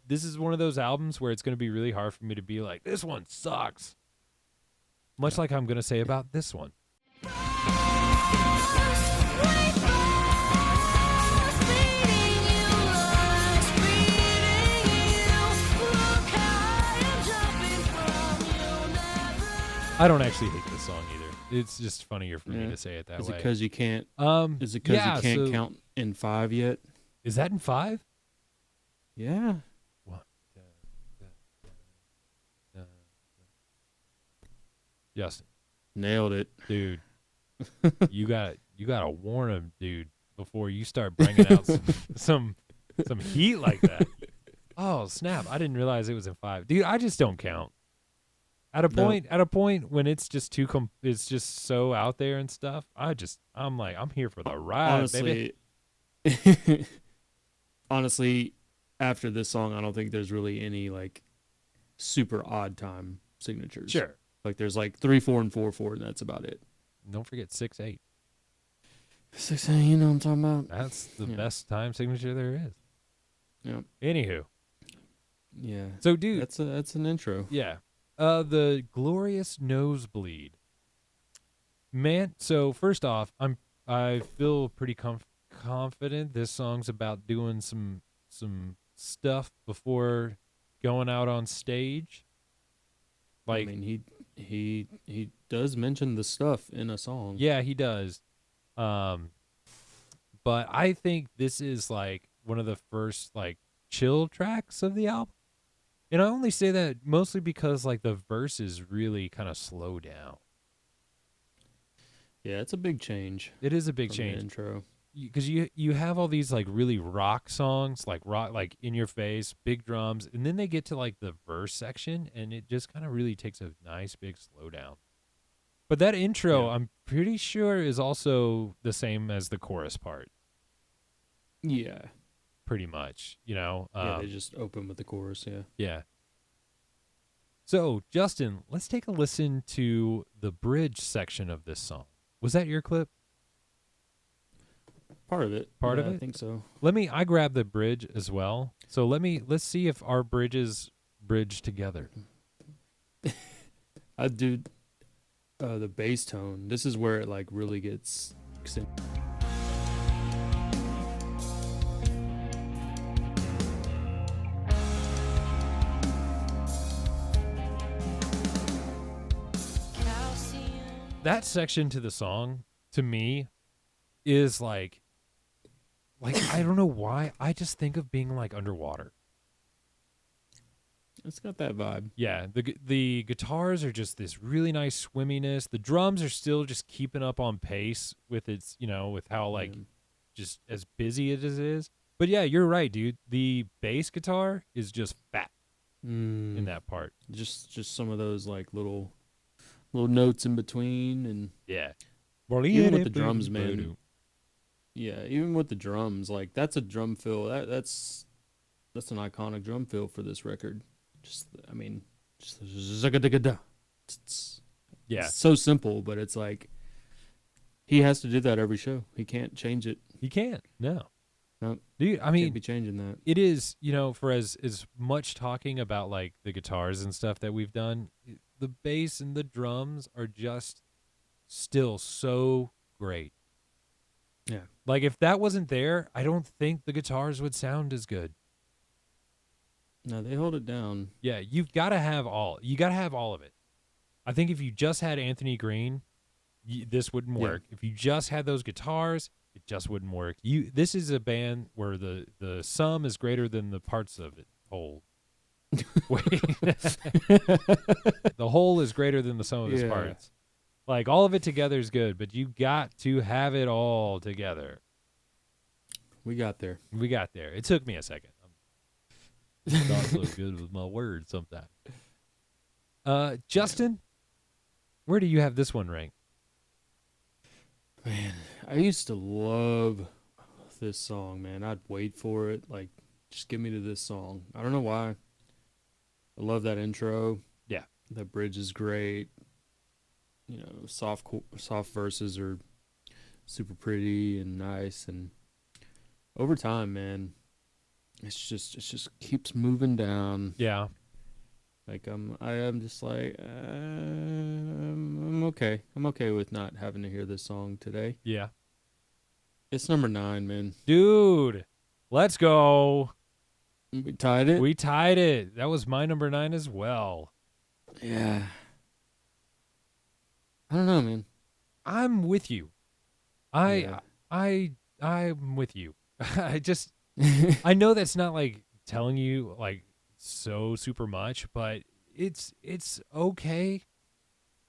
this is one of those albums where it's going to be really hard for me to be like, this one sucks. Much like I'm going to say about this one. I don't actually hate this song either. It's just funnier for me to say it that Is way. it because you can't? Is it because yeah, you can't so- count in 5 yet? Is that in 5? Yeah. Justin, Nailed it. dude, you gotta warn him, dude, before you start bringing out some heat like that. Oh snap! I didn't realize it was in 5, dude. I just don't count. At a point when it's just it's just so out there and stuff. I'm like, I'm here for the ride, baby. Honestly, after this song, I don't think there's really any like super odd time signatures. Sure. Like there's like 3, 4, and 4, 4, and that's about it. Don't forget 6/8. 6, you know what I'm talking about? That's the best time signature there is. Yeah. Anywho, Yeah. so dude, That's an intro. yeah, the glorious nosebleed, man. So first off, I feel pretty confident this song's about doing some stuff before going out on stage. Like, I mean, he does mention the stuff in a song. yeah, he does. But I think this is like one of the first like chill tracks of the album. And I only say that mostly because like the verses really kind of slow down. Yeah, it's a big change. It is a big from the change. intro. Because you have all these like really rock songs, like rock, like in your face, big drums, and then they get to like the verse section, and it just kind of really takes a nice big slowdown. But that intro, Yeah. I'm pretty sure, is also the same as the chorus part, Yeah. pretty much. You know, Yeah, they just open with the chorus, yeah. yeah. So Justin, let's take a listen to the bridge section of this song. Was that your clip? Part of it. Part of Yeah, it? I think so. I grabbed the bridge as well. So let's see if our bridges bridge together. I do the bass tone. This is where it like really gets That section to the song, to me, is like like I don't know why. I just think of being like underwater. It's got that vibe. Yeah, the guitars are just this really nice swimminess. The drums are still just keeping up on pace with its, with how like Yeah. just as busy it is. But yeah, you're right, dude. The bass guitar is just fat in that part. Just some of those like little notes in between, and Yeah. even with the drums, man. Yeah, even with the drums, like that's a drum fill. That's an iconic drum fill for this record. Just zagadagadda. Yeah, It's so simple, but it's like he has to do that every show. He can't change it. you can't. No. No, Dude, I can't mean, be changing that. it is, for as much talking about like the guitars and stuff that we've done, the bass and the drums are just still so great. Yeah. Like if that wasn't there, I don't think the guitars would sound as good. No, they hold it down. Yeah, you've got to have all. You got to have all of it. I think if you just had Anthony Green, this wouldn't work. If you just had those guitars, it just wouldn't work. This is a band where the sum is greater than the parts of it whole. Wait. The whole is greater than the sum of its parts. Like all of it together is good, but you got to have it all together. We got there. We got there. It took me a second. I'm not so good with my words sometimes. Justin, where do you have this one ranked? Man, I used to love this song, man. I'd wait for it. Like, just get me to this song. I don't know why. I love that intro. Yeah. That bridge is great. Soft verses are super pretty and nice, and over time, man, it just keeps moving down. Yeah. Like I am just like I'm okay. I'm okay with not having to hear this song today. Yeah. It's number 9, man. Dude, let's go. We tied it. We tied it. That was my number 9 as well. Yeah. I don't know, man. I'm with you. I'm with you. I know that's not like telling you like so super much, but it's okay.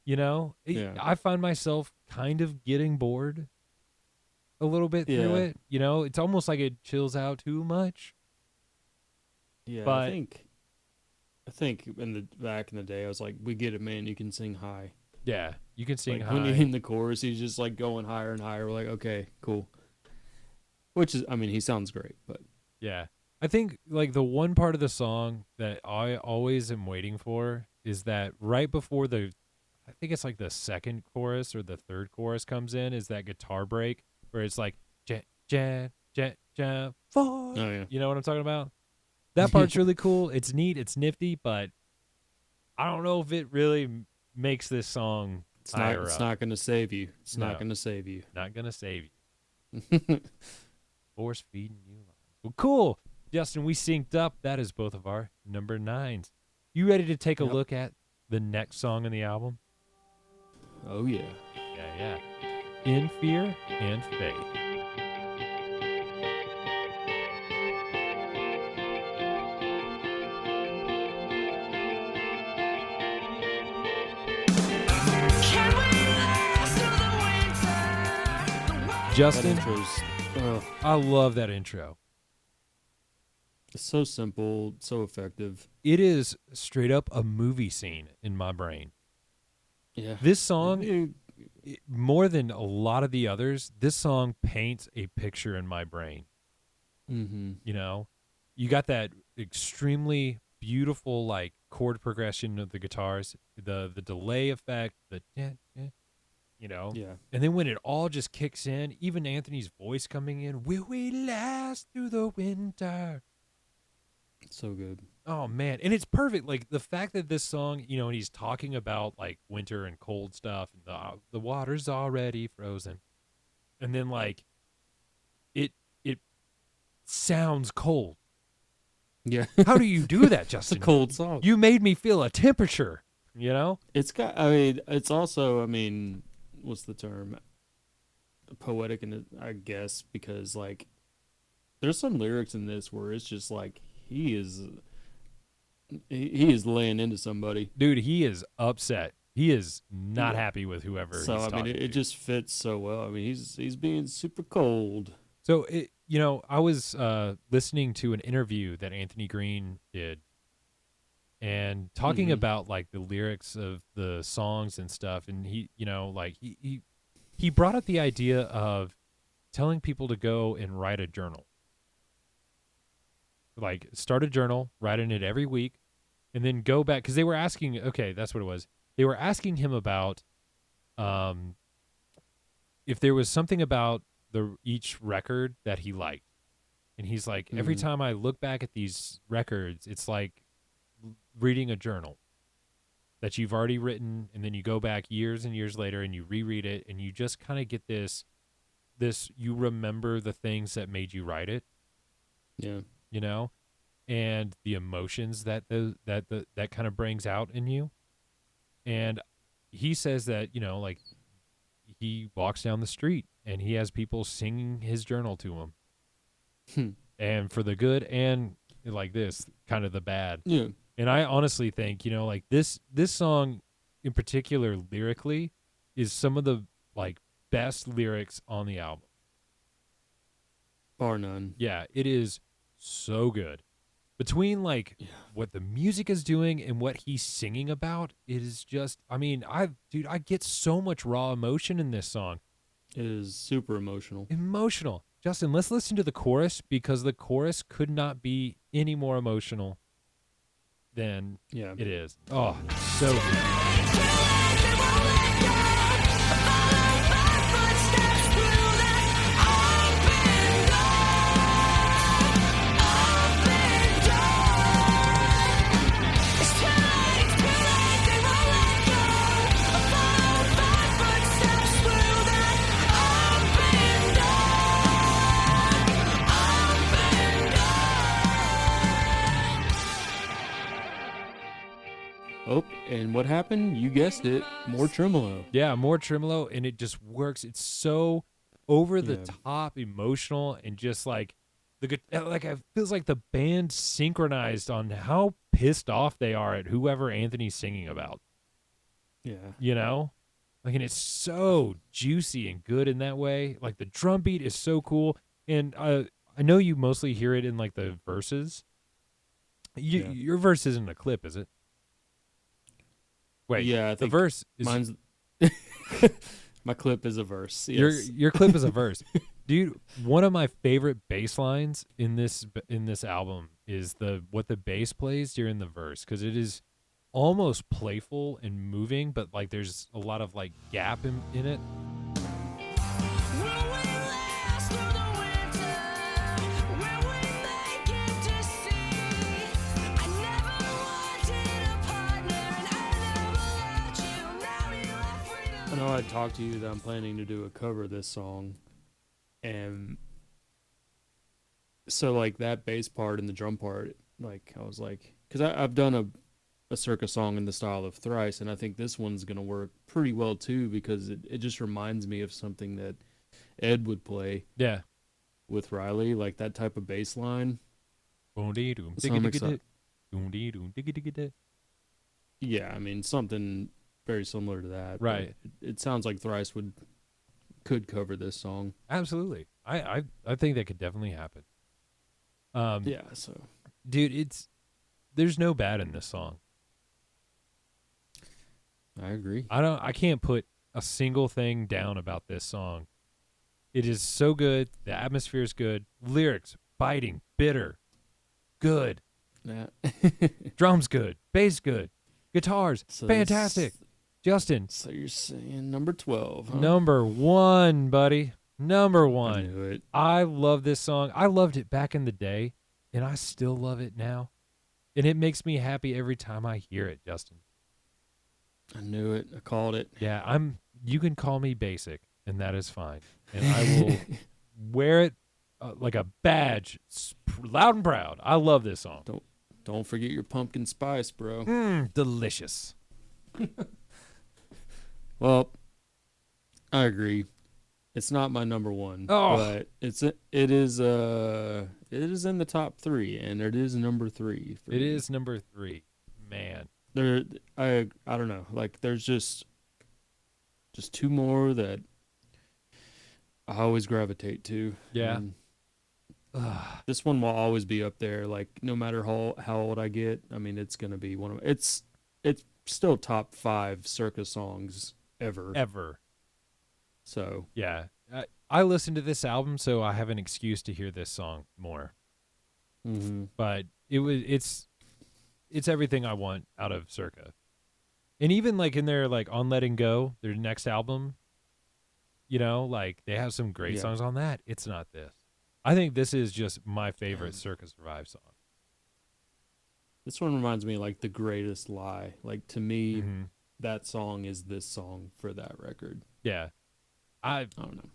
I find myself kind of getting bored a little bit through it. It's almost like it chills out too much. Yeah, but I think back in the day, I was like, we get it, man. You can sing high. Yeah, you can sing like high. When you're in the chorus, he's just like going higher and higher. We're like, okay, cool. Which is, I mean, he sounds great, but yeah. I think like the one part of the song that I always am waiting for is that right before I think it's like the second chorus or the third chorus comes in, is that guitar break where it's like, jam, four. Oh, yeah. You know what I'm talking about? That part's really cool. It's neat. It's nifty, but I don't know if it really makes this song higher up. It's not going to save you. It's No. not going to save you. Not going to save you. Force feeding you lies. Well, cool. Justin, we synced up. That is both of our number 9s. You ready to take a look at the next song in the album? Oh, yeah. Yeah. In Fear and Faith. Justin, I love that intro. It's so simple, so effective. It is straight up a movie scene in my brain. Yeah. This song, more than a lot of the others, this song paints a picture in my brain. Mm-hmm. You got that extremely beautiful like chord progression of the guitars, the delay effect, Yeah. And then when it all just kicks in, even Anthony's voice coming in, will we last through the winter? So good. Oh, man. And it's perfect. Like, the fact that this song, and he's talking about, like, winter and cold stuff, and the water's already frozen. And then, like, it sounds cold. Yeah. How do you do that, Justin? It's a cold song. You made me feel a temperature, It's got, it's also, what's the term? Poetic, I guess, because, like, there's some lyrics in this where it's just like he is laying into somebody. Dude, he is upset. He is not Yeah. happy with whoever So he's I mean, talking it to. just fits so well. I mean, he's being super cold. So I was listening to an interview that Anthony Green did, and talking Mhm. about like the lyrics of the songs and stuff, and he, like he brought up the idea of telling people to go and write a journal. Like start a journal, write in it every week, and then go back because they were asking. Okay, that's what it was. They were asking him about if there was something about each record that he liked, and he's like, every Mhm. time I look back at these records, it's like reading a journal that you've already written, and then you go back years and years later and you reread it, and you just kind of get this you remember the things that made you write it, Yeah. you know, and the emotions that that kind of brings out in you. And he says that, like he walks down the street and he has people singing his journal to him, Hmm. and for the good and like this kind of the bad. Yeah. And I honestly think, like this song in particular lyrically is some of the like best lyrics on the album. Bar none. Yeah, it is so good. Between like what the music is doing and what he's singing about, it is just I mean, I get so much raw emotion in this song. It is super emotional. Emotional. Justin, let's listen to the chorus because the chorus could not be any more emotional than Yeah. it is. Oh, so good. Oh, and what happened? You guessed it. More tremolo. Yeah, more tremolo, and it just works. It's so over the Yeah. top, emotional, and just like it feels like the band synchronized on how pissed off they are at whoever Anthony's singing about. Yeah. And it's so juicy and good in that way. Like the drum beat is so cool, and I know you mostly hear it in like the verses. Yeah. Your verse isn't a clip, is it? Wait, Yeah, I the think verse is mine's my clip is a verse. Your Yes. your clip is a verse, dude. One of my favorite bass lines in this album is what the bass plays during the verse because it is almost playful and moving, but like there's a lot of like gap in it. I know I talked to you that I'm planning to do a cover of this song, and so like that bass part and the drum part, like I was like, because I've done a Circa song in the style of Thrice, and I think this one's gonna work pretty well too because it just reminds me of something that Ed would play Yeah. with Riley, like that type of bass line. So I'm excited. Yeah, I mean something very similar to that. but Right. It sounds like Thrice could cover this song. Absolutely. I think that could definitely happen. Yeah, so Dude, there's no bad in this song. I agree. I can't put a single thing down about this song. It is so good. The atmosphere is good. Lyrics, biting, bitter, good. Yeah. Drums good. Bass good. Guitars, So fantastic. Justin, So you're saying number 12, huh? number one, buddy. Number I one. knew it. I love this song. I loved it back in the day, and I still love it now. And it makes me happy every time I hear it, Justin. I knew it. I called it. Yeah, you can call me basic, and that is fine. And I will wear it like a badge, loud and proud. I love this song. Don't forget your pumpkin spice, bro. Delicious. Well, I agree. It's not my number one, Oh. but it is in the top 3, and it is number 3 for It me. is number 3. Man. I don't know. Like there's just two more that I always gravitate to. Yeah. And this one will always be up there. Like no matter how old I get, I mean, it's gonna be one of it's still top 5 Circa songs ever. So Yeah. I listened to this album, so I have an excuse to hear this song more. But it's everything I want out of Circa. And even like in their like On Letting Go, their next album, you know, like they have some great songs on that. It's not this. I think this is just my favorite Circa Survive song. this one reminds me of like The Greatest Lie. Like to me, that song is this song for that record. Yeah. I don't know.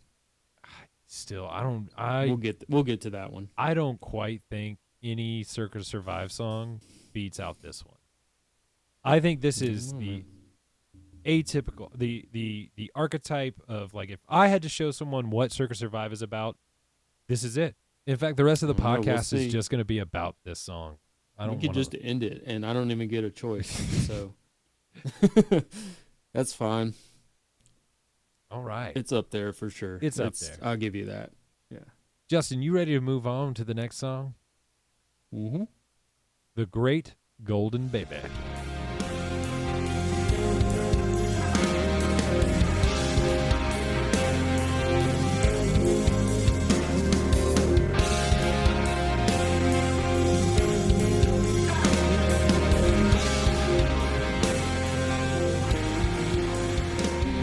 We'll get to that one. I don't quite think any Circa Survive song beats out this one. I think this is the atypical, the archetype of like if I had to show someone what Circa Survive is about, this is it. In fact, the rest of the podcast is just going to be about this song. We could just end it, and I don't even get a choice. So that's fine. All right. It's up there for sure. It's up there. I'll give you that. Yeah. Justin, you ready to move on to the next song? Mm-hmm. The Great Golden Baby.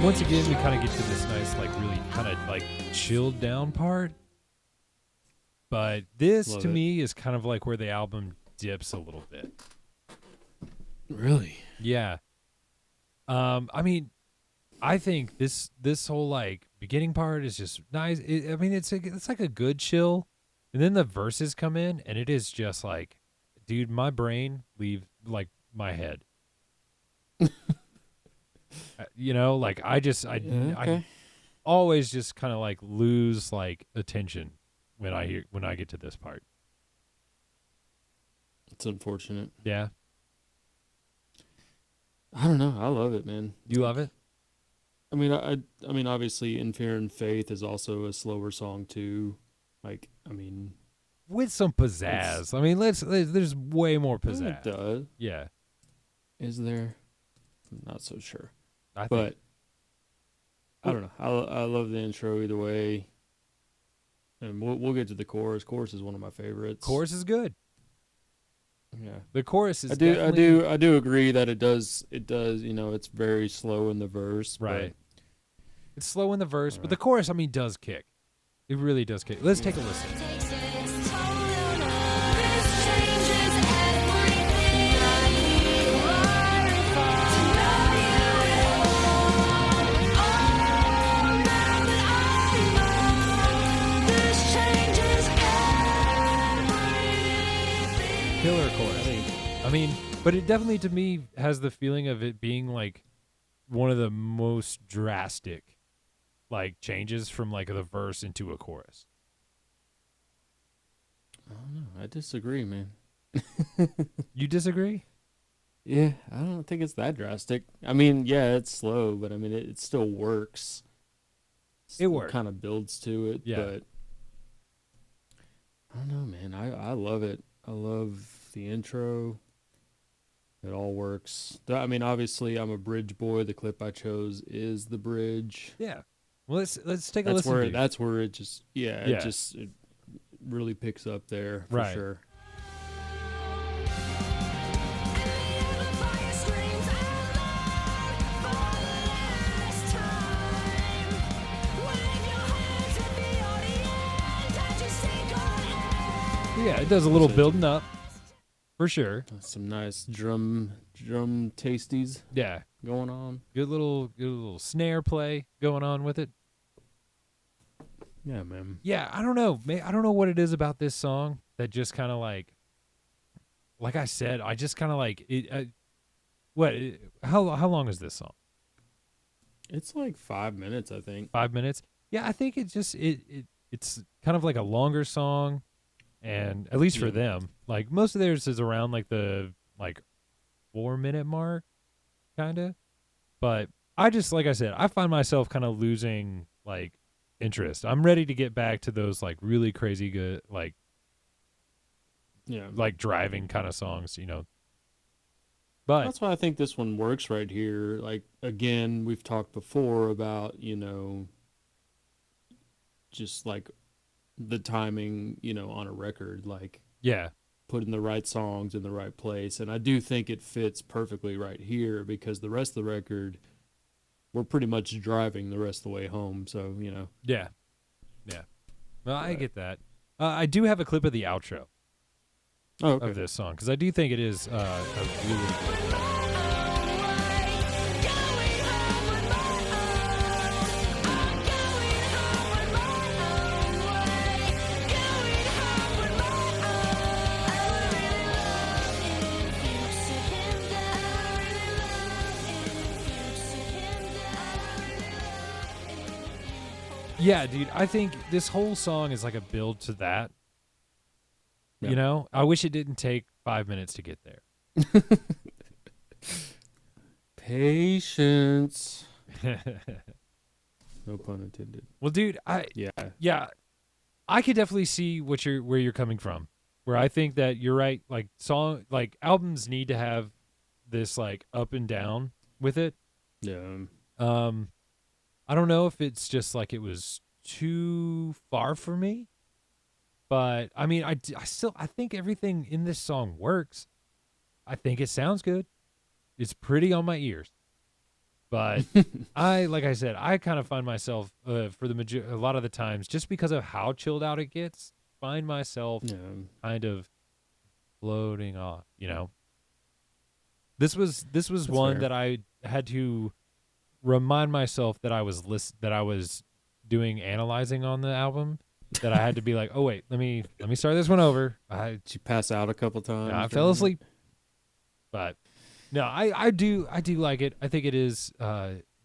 Once again, we kind of get to this nice, like, really kind of, like, chilled down part. But this, to me, is kind of like where the album dips a little bit. Really? Yeah. I mean, I think this whole, like, beginning part is just nice. I mean, it's like a good chill. And then the verses come in, and it is just like, dude, my brain leaves, like, my head. You know, like I always just kind of like lose like attention when I get to this part. It's unfortunate. Yeah. I don't know. I love it, man. You love it? I mean, I mean, obviously, In Fear and Faith is also a slower song too. Like, I mean, with some pizzazz. I mean, there's way more pizzazz. It does. Yeah. Is there? I'm not so sure. But I don't know. I love the intro either way, and we'll get to the chorus. Chorus is one of my favorites. Chorus is good. Yeah, the chorus is. I do agree that it does. You know, it's very slow in the verse. Right. It's slow in the verse, but the chorus, I mean, does kick. It really does kick. Let's take a listen. Killer chorus. I mean, but it definitely to me has the feeling of it being like one of the most drastic like changes from like the verse into a chorus. I don't know. I disagree, man. You disagree? Yeah, I don't think it's that drastic. I mean, yeah, it's slow, but I mean, it still works. It works. Kind of builds to it, yeah. But I don't know, man. I love it. I love the intro. It all works. I mean, obviously, I'm a bridge boy. The clip I chose is the bridge. Yeah. Well, let's take a listen. That's where it just it really picks up there for sure. Yeah, it does a little building up, for sure. Some nice drum tasties. Yeah, going on. Good little snare play going on with it. Yeah, man. Yeah, I don't know. I don't know what it is about this song that just kind of like I said, I just kind of like it. How long is this song? It's like 5 minutes, I think. 5 minutes. Yeah, I think it's kind of like a longer song, and at least for Yeah. them, like most of theirs is around like the like 4 minute mark, kind of. But I just like I said, I find myself kind of losing like interest. I'm ready to get back to those like really crazy good Yeah. like driving kind of songs, But That's why I think this one works right here. Like, again, we've talked before about, just like the timing, on a record, like yeah, putting the right songs in the right place. And I do think it fits perfectly right here because the rest of the record, we're pretty much driving the rest of the way home. So, yeah, yeah. Well, I Right. get that. I do have a clip of the outro Oh, okay. of this song because I do think it is a really good song. Yeah, dude, I think this whole song is like a build to that. Yeah. I wish it didn't take 5 minutes to get there. Patience. No pun intended. Well, dude, Yeah. I could definitely see where you're coming from. Where I think that you're right, like albums need to have this like up and down with it. Yeah. I don't know if it's just like it was too far for me, but I mean, I think everything in this song works. I think it sounds good. It's pretty on my ears. But like I said, I kind of find myself for a lot of the times, just because of how chilled out it gets, find myself Yeah. kind of floating off. This was That's one fair. that I had to remind myself that I was doing analyzing on the album. That I had to be like, oh wait, let me start this one over. Did you pass out a couple times? I fell during it? asleep. But no, I do like it. I think it is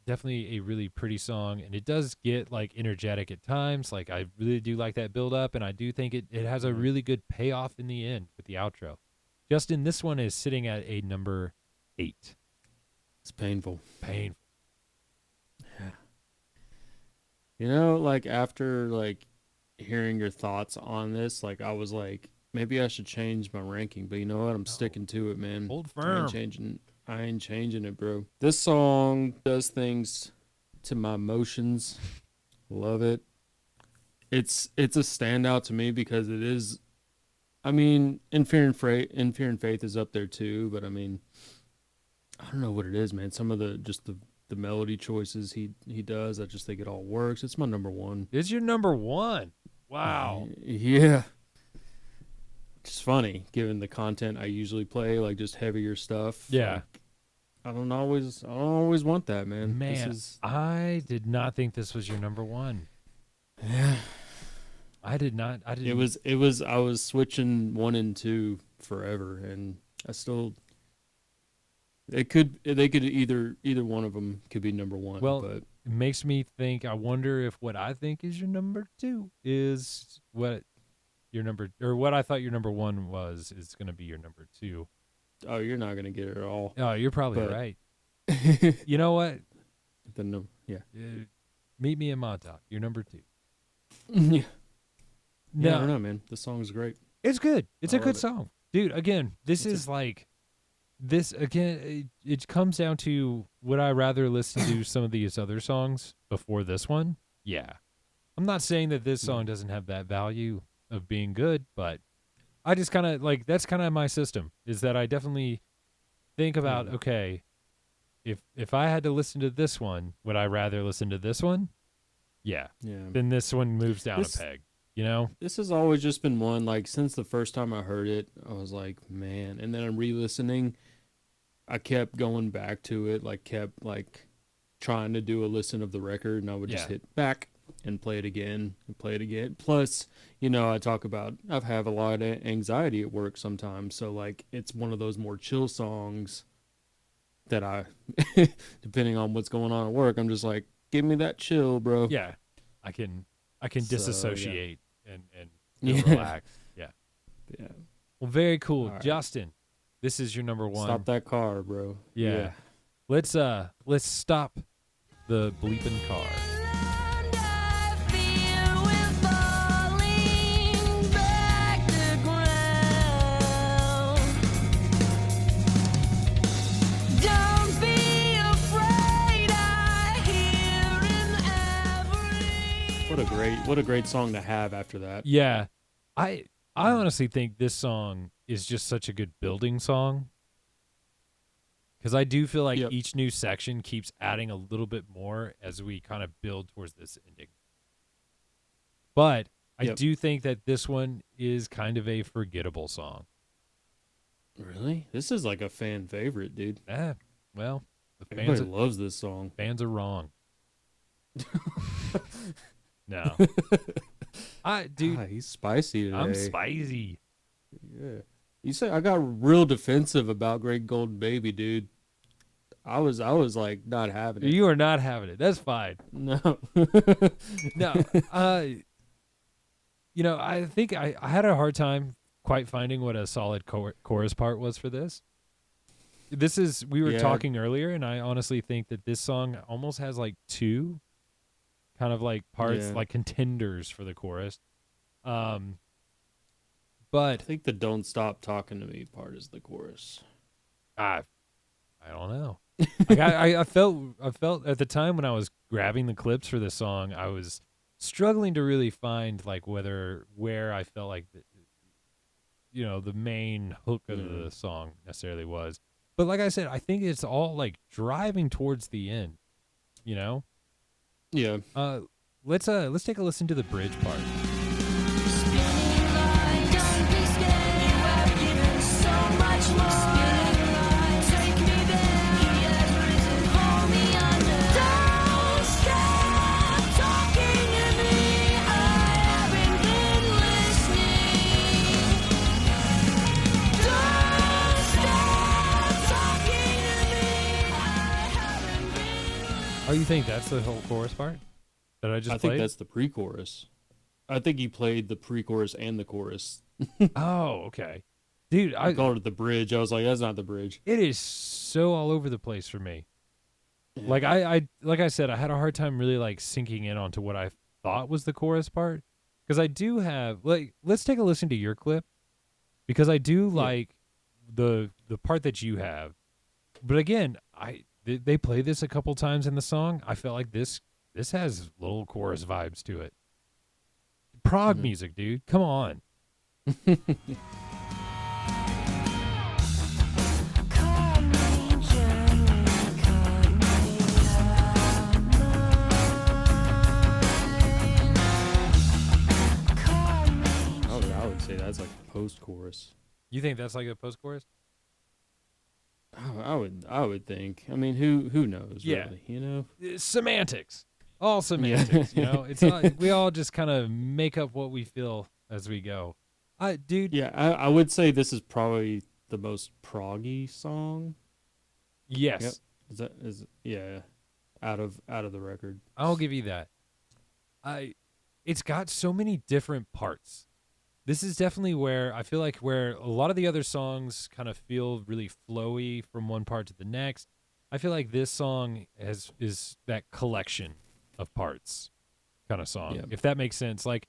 definitely a really pretty song, and it does get like energetic at times. Like I really do like that build up, and I do think it has a Mhm. really good payoff in the end with the outro. Justin, this one is sitting at a number 8. It's painful. Painful. Like after like hearing your thoughts on this, like I was like, maybe I should change my ranking, but you know what? I'm sticking to it, man. Hold I firm. ain't changing. I ain't changing it, bro. This song does things to my emotions. Love it. It's a standout to me because it is. I mean, in Fear and Faith is up there too, but I mean, I don't know what it is, man. Some of the melody choices he does, I just think it all works. It's my number one. It's your number 1. Wow. Yeah. It's funny given the content I usually play, like just heavier stuff. Yeah. Like, I don't always want that, man. Man, This is I did not think this was your number 1. yeah. I did not. I didn't. It was I was switching 1 and 2 forever, and I still they could either one of them could be number 1, Well, but it makes me think. I wonder if what I think is your number 2 is what your number, or what I thought your number 1 was, is going to be your number 2. oh, you're not going to get it at all. Oh, you're probably But- right. You know what? Yeah. Meet me in Montauk. You're number 2. Yeah. No, Yeah, I don't know, man. The song's great. it's good. It's I a good love it. song, dude. Again, this It's is like this again. It comes down to, would I rather listen to some of these other songs before this one? Yeah, I'm not saying that this song doesn't have that value of being good, but I just kind of like, that's kind of my system, is that I definitely think about, Yeah. okay, if I had to listen to this one, would I rather listen to this one? Yeah, Yeah. then this one moves down This- a peg. You know? This has always just been one, like, since the first time I heard it, I was like, man. And then I'm re-listening. I kept going back to it, like, kept, like, trying to do a listen of the record, and I would just Yeah. hit back and play it again and play it again. Plus, I talk about, I've had a lot of anxiety at work sometimes. So, like, it's one of those more chill songs that depending on what's going on at work, I'm just like, give me that chill, bro. Yeah. I can So, yeah. disassociate and Yeah. relax. Yeah. Yeah. Well, very cool, All right. Justin. This is your number one. Stop that car, bro. Yeah. Let's stop the bleeping car. And I fear we're falling back to ground. Don't be afraid, I hear in every What a great song to have after that. Yeah. I honestly think this song is just such a good building song. Because I do feel like Yep. each new section keeps adding a little bit more as we kind of build towards this ending. But I Yep. do think that this one is kind of a forgettable song. Really? This is like a fan favorite, dude. Well, the Everybody loves this song. fans are wrong. No. Dude, He's spicy today. I'm spicy. Yeah. You say I got real defensive about Great Golden Baby, dude. I was like not having it. You are not having it. That's fine. No. No. I think I had a hard time quite finding what a solid chorus part was for this. We were Yeah. talking earlier, and I honestly think that this song almost has like two kind of like parts, Yeah. like contenders for the chorus. I But think the "Don't Stop Talking to Me" part is the chorus. I don't know. Like I felt at the time when I was grabbing the clips for this song, I was struggling to really find like where I felt like the main hook of the song necessarily was. But like I said, I think it's all like driving towards the end. You know? Yeah. Let's take a listen to the bridge part. spinning line. Don't be scared, you have given so much more. Spinning line, take me there. He has risen, hold me under. Don't stop talking to me. I haven't been listening. Don't stop talking to me. I haven't been listening. Oh, you think that's the whole chorus part that I just I played? think that's the pre-chorus. I think he played the pre-chorus and the chorus. Oh, okay. Dude, I called it the bridge. I was like, that's not the bridge. it is so all over the place for me. Like I said, I had a hard time really like sinking in onto what I thought was the chorus part, because I do have like, let's take a listen to your clip, because I do like the part that you have. But again, they play this a couple times in the song. I felt like this has little chorus vibes to it. Prog music, dude. Come on. Call me gently, cut me out. Call me I would say that's like a post-chorus. You think that's like a post-chorus? I would think. I mean, who knows? Yeah. Really, you know. Semantics. All semantics, you know? It's not, we all just kind of make up what we feel as we go. Dude, Yeah, I would say this is probably the most proggy song. yes. Yep. Yeah, out of the record. I'll give you that. It's got so many different parts. This is definitely where I feel like where a lot of the other songs kind of feel really flowy from one part to the next. I feel like this song is that collection of parts kind of song, Yeah. if that makes sense. Like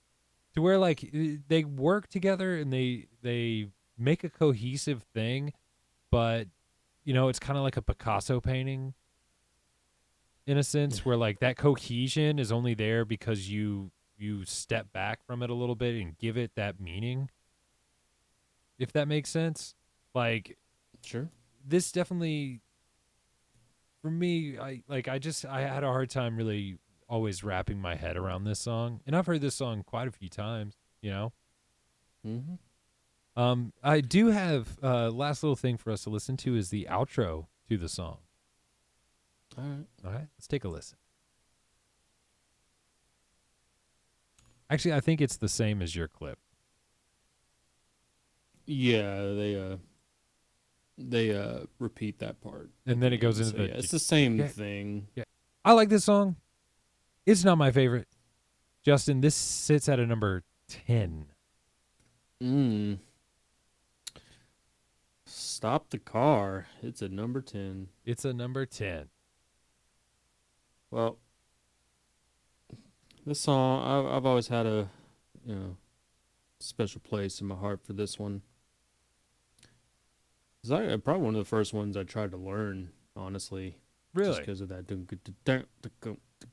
to where like they work together and they make a cohesive thing, but it's kind of like a Picasso painting in a sense, where like that cohesion is only there because you step back from it a little bit and give it that meaning, if that makes sense. Like Sure. this definitely, for me, I had a hard time really always wrapping my head around this song, and I've heard this song quite a few times. Mm-hmm. I do have last little thing for us to listen to is the outro to the song. All right. All right, let's take a listen. Actually, I think it's the same as your clip. Yeah, they repeat that part, And then it goes into So, the. yeah, it's the same Yeah. thing. I like this song. It's not my favorite. Justin, this sits at a number 10. Stop the car. It's a number 10. It's a number 10. Well, this song, I've always had a, special place in my heart for this one. It's probably one of the first ones I tried to learn, honestly. Just Really? because of that.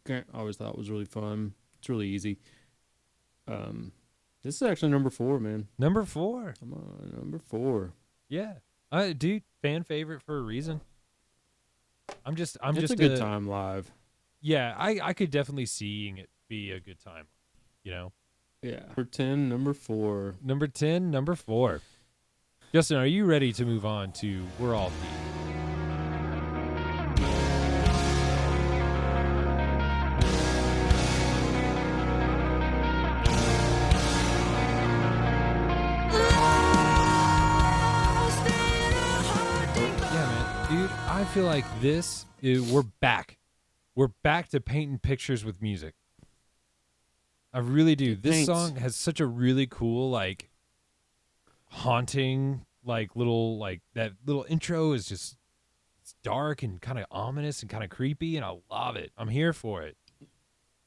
I always thought it was really fun. It's really easy. This is actually number 4, man. Number 4. Come on, number 4. Yeah. Dude, fan favorite for a reason. I'm It's just a good time live. Yeah, I could definitely seeing it be a good time, you know. Yeah. Number 10, number 4. Number 10, number 4. Justin, are you ready to move on to We're All Deep? Dude, I feel like we're back. We're back to painting pictures with music. I really do. This song has such a really cool, like, haunting, like, that little intro is just, it's dark and kind of ominous and kind of creepy, and I love it. I'm here for it.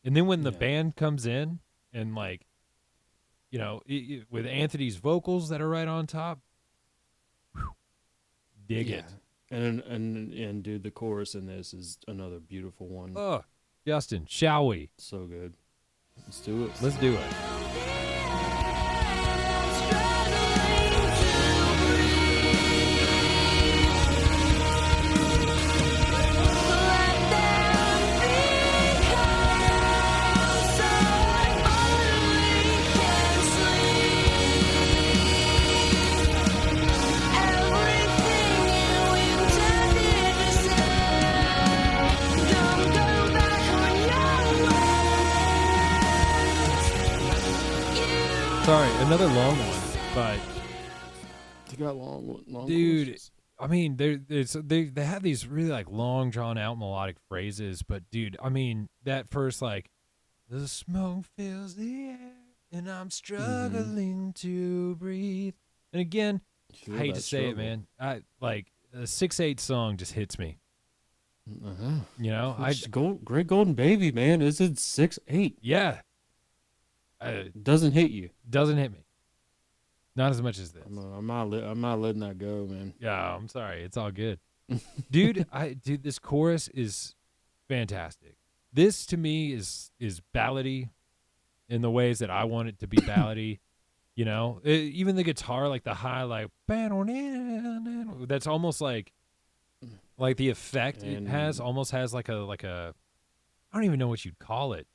And then when the band comes in and, like, you know, with Anthony's vocals that are right on top, dig it. And dude, the chorus in this is another beautiful one. Oh, Justin, shall we? So good. Let's do it. Let's do it. Sorry, another long one, but They got long dude, courses. I mean, they have these really like long, drawn out melodic phrases, but dude, I mean, that first like, the smoke fills the air and I'm struggling to breathe. And again, Feel I hate that to say it, struggle. man. I like a 6/8 song just hits me. You know, Great Golden Baby, man. Is it 6/8? yeah, Doesn't hit you. doesn't hit me. Not as much as this. I'm not letting that go, man. Yeah, I'm sorry. It's all good. Dude, this chorus is fantastic. This to me is ballady in the ways that I want it to be ballady. You know, even the guitar, like the high, like that's almost like the effect it has almost has like a I don't even know what you'd call it.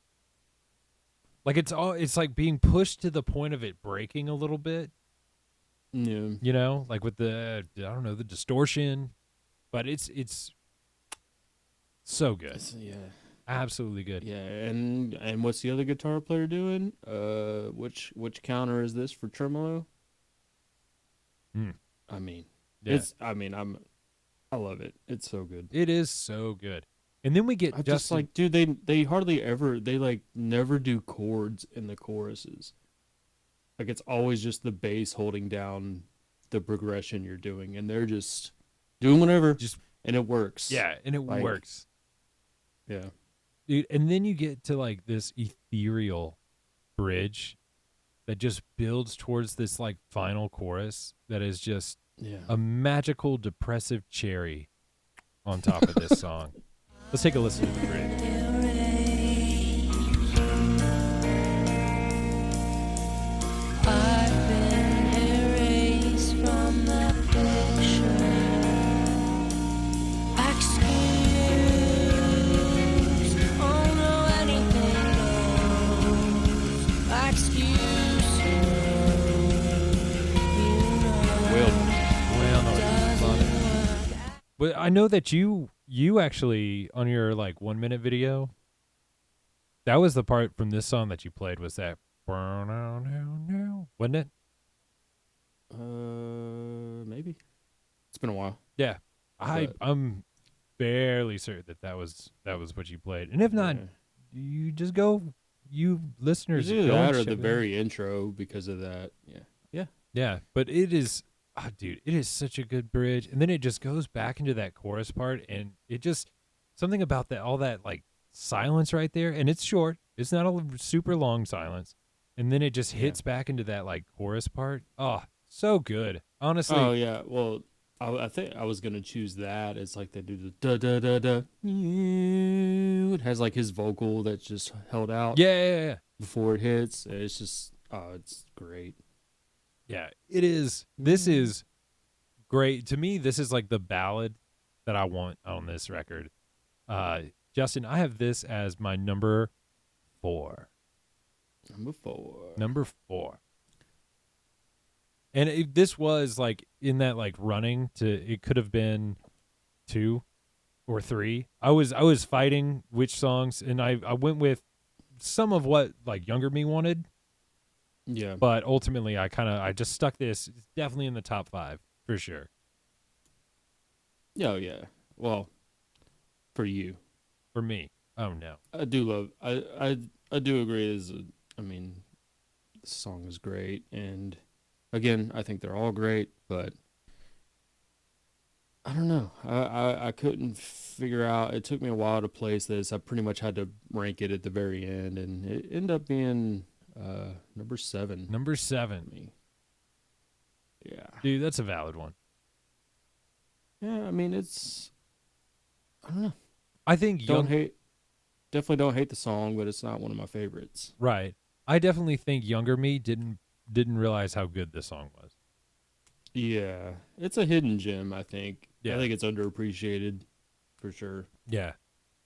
Like it's like being pushed to the point of it breaking a little bit. Yeah. You know, like with the the distortion, but it's so good. Yeah. Absolutely good. Yeah, and what's the other guitar player doing? Which counter is this for tremolo? I mean, Yeah. I love it. It's so good. It is so good. And then we get I just like, dude, they hardly ever, they like never do chords in the choruses. Like it's always just the bass holding down the progression you're doing, and they're just doing whatever, and it works. yeah, and it like- works. Yeah. Dude, and then you get to like this ethereal bridge that just builds towards this like final chorus that is just Yeah. a magical depressive cherry on top of this song. Let's take a listen to the bridge. I've been erased from the picture. Excuse, oh no, anything goes. Excuse, you know, doesn't work. But I know that you actually on your like 1 minute video, that was the part from this song that you played, was that wasn't it? Maybe. It's been a while. Yeah. I'm fairly certain that was what you played. And if not, Yeah. you just go you listeners Usually go and that or check the it out. very intro because of that. Yeah. Yeah, but it is, dude, it is such a good bridge, and then it just goes back into that chorus part, and it just something about that, all that like silence right there, and it's short. It's not a super long silence, and then it just hits back into that like chorus part. Oh, so good, honestly. Oh yeah. Well, I think I was gonna choose that. It's like they do the da da da da. It has like his vocal that's just held out Yeah. before it hits. It's just it's great. Yeah, it is. This is great. To me, this is like the ballad that I want on this record. Justin, I have this as my number 4. Number 4. And this was like in that like running to, it could have been 2 or 3. I was fighting which songs, and I went with some of what like younger me wanted. Yeah. But ultimately, I just stuck this. It's definitely in the top 5 for sure. Oh yeah. Well, for you, For me, oh no, I do love. I do agree. I mean, the song is great, and again, I think they're all great, but I don't know. I couldn't figure out. It took me a while to place this. I pretty much had to rank it at the very end, and it ended up being number 7. number for 7, me. Yeah. dude, that's a valid one. Yeah. I mean, it's. I don't know. I think Definitely don't hate the song, but it's not one of my favorites. right. I definitely think younger me didn't realize how good this song was. Yeah, it's a hidden gem. I think. Yeah. I think it's underappreciated, for sure. Yeah,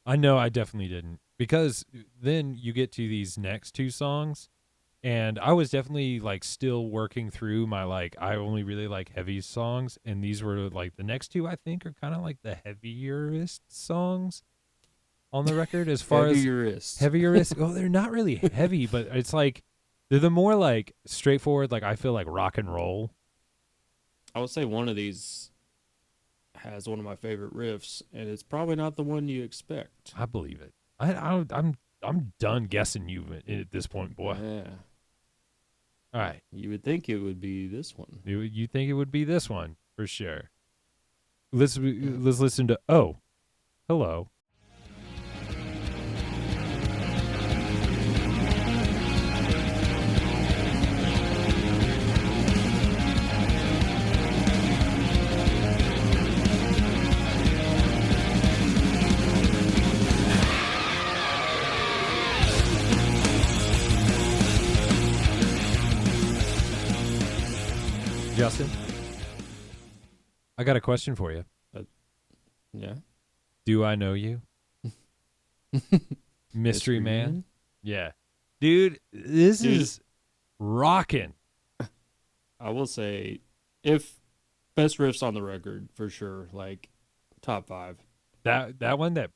I know. I definitely didn't, because then you get to these next 2 songs, and I was definitely like still working through my like I only really like heavy songs, and these were like the next 2 I think are kind of like the heavierest songs on the record as far as heavierest. Oh, they're not really heavy, but it's like they're the more like straightforward. Like I feel like rock and roll. I would say one of these has one of my favorite riffs, and it's probably not the one you expect. I believe it. I'm done guessing you at this point, boy. Yeah. All right. You would think it would be this one. You think it would be this one for sure. Let's listen to Oh, Hello. Justin, I got a question for you. Yeah. Do I know you? Mystery Man? Yeah. Dude, this is rocking. I will say, if best riffs on the record, for sure, like top 5. That one, that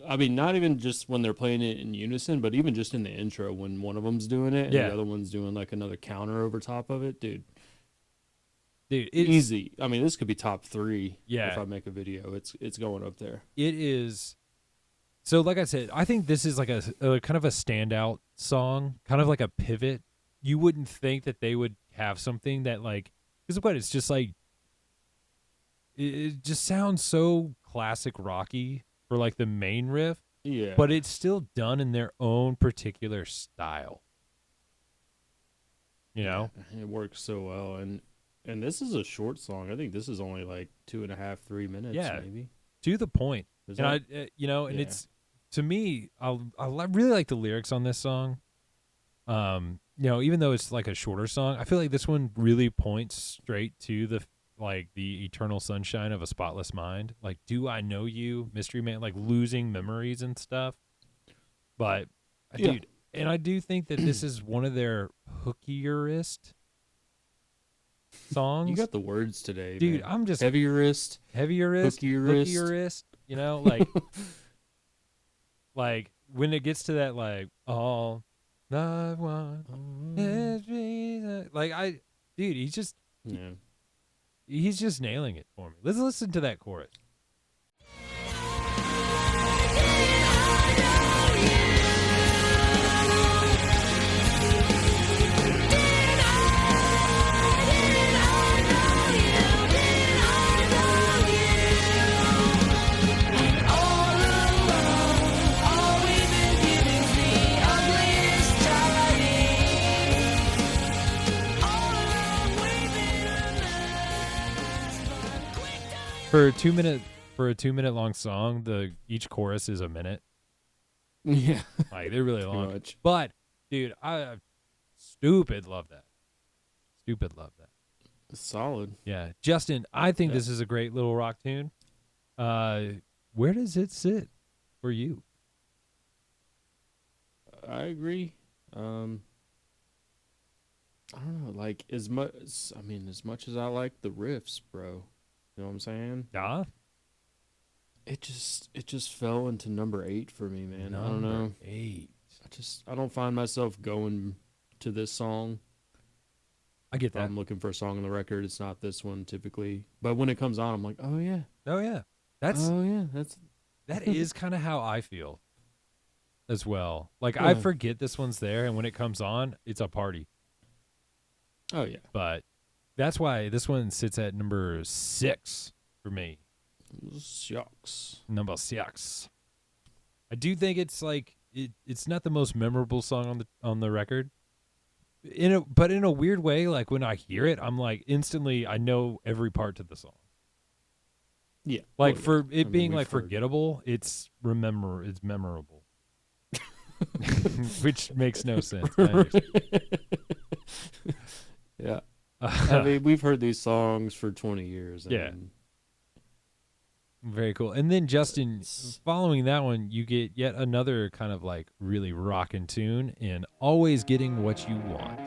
I mean, not even just when they're playing it in unison, but even just in the intro when one of them's doing it and Yeah. the other one's doing like another counter over top of it, dude. Dude, it's Easy. I mean, this could be top 3. Yeah. If I make a video, it's going up there. It is. So, like I said, I think this is like a kind of a standout song, kind of like a pivot. You wouldn't think that they would have something that like, because what it's just like, it just sounds so classic rocky for like the main riff, Yeah. but it's still done in their own particular style. You know? It works so well, and this is a short song. I think this is only like 2.5, 3 minutes. Yeah. Maybe. To the point. Is And that- and Yeah. it's, to me, I really like the lyrics on this song. Even though it's like a shorter song, I feel like this one really points straight to the eternal sunshine of a spotless mind. Like, do I know you, Mystery Man? Like losing memories and stuff. But, Yeah. dude, and I do think that this is one of their hookierest songs. You got the words today, dude. man. I'm just Heavierist. heavierist, Hookierist. hookierist. You know, like, like when it gets to that, like, all I want is Jesus. Like, dude, he's just nailing it for me. Let's listen to that chorus. I for a 2-minute long song, each chorus is a minute. Yeah. Like they're really Pretty long. much. But dude, I stupid love that. Stupid love that. Solid. Yeah, Justin, I think Yeah. this is a great little rock tune. Where does it sit for you? I agree. I don't know, like as much as I like the riffs, bro. You know what I'm saying? Yeah. It just fell into number 8 for me, man. I don't know. Number 8. I don't find myself going to this song. I get If that. I'm looking for a song on the record, it's not this one typically. But when it comes on, I'm like, oh yeah. Oh yeah. That Is kind of how I feel as well. Like Yeah. I forget this one's there, and when it comes on, it's a party. Oh yeah. But that's why this one sits at number 6 for me. Shucks. Number 6. I do think it's like it's not the most memorable song on the record. But in a weird way, like when I hear it, I'm like instantly I know every part to the song. Yeah. Like Well, for yeah. it being we've like heard- forgettable, it's memorable. Which makes no sense. I understand. Yeah. I mean, we've heard these songs for 20 years. Yeah. Very cool. And then Justin, following that one, you get yet another kind of like really rockin' tune in Always Getting What You Want.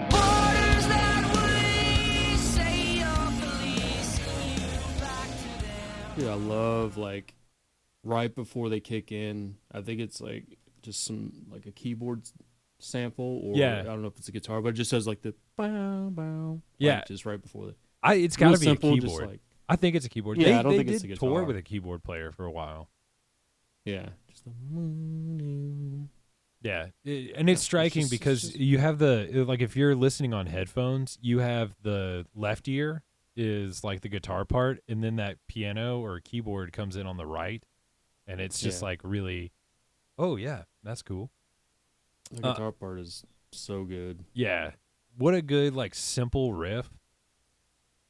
Borders that we say your police you back to them. Dude, I love like right before they kick in. I think it's like just some like a keyboard sample, or Yeah. I don't know if it's a guitar, but it just says like the bow bow. Yeah. like, just right before the. It's got to Real be simple, a just keyboard. like I think it's a keyboard. Yeah, they, I don't they think did it's a tour guitar. with a keyboard player for a while. yeah, just the. Yeah, and it's striking just- it's because just- you have like if you're listening on headphones, you have the left ear is like the guitar part, and then that piano or keyboard comes in on the right, and it's just Yeah. like really, oh yeah, that's cool. The guitar part is so good. Yeah, what a good like simple riff,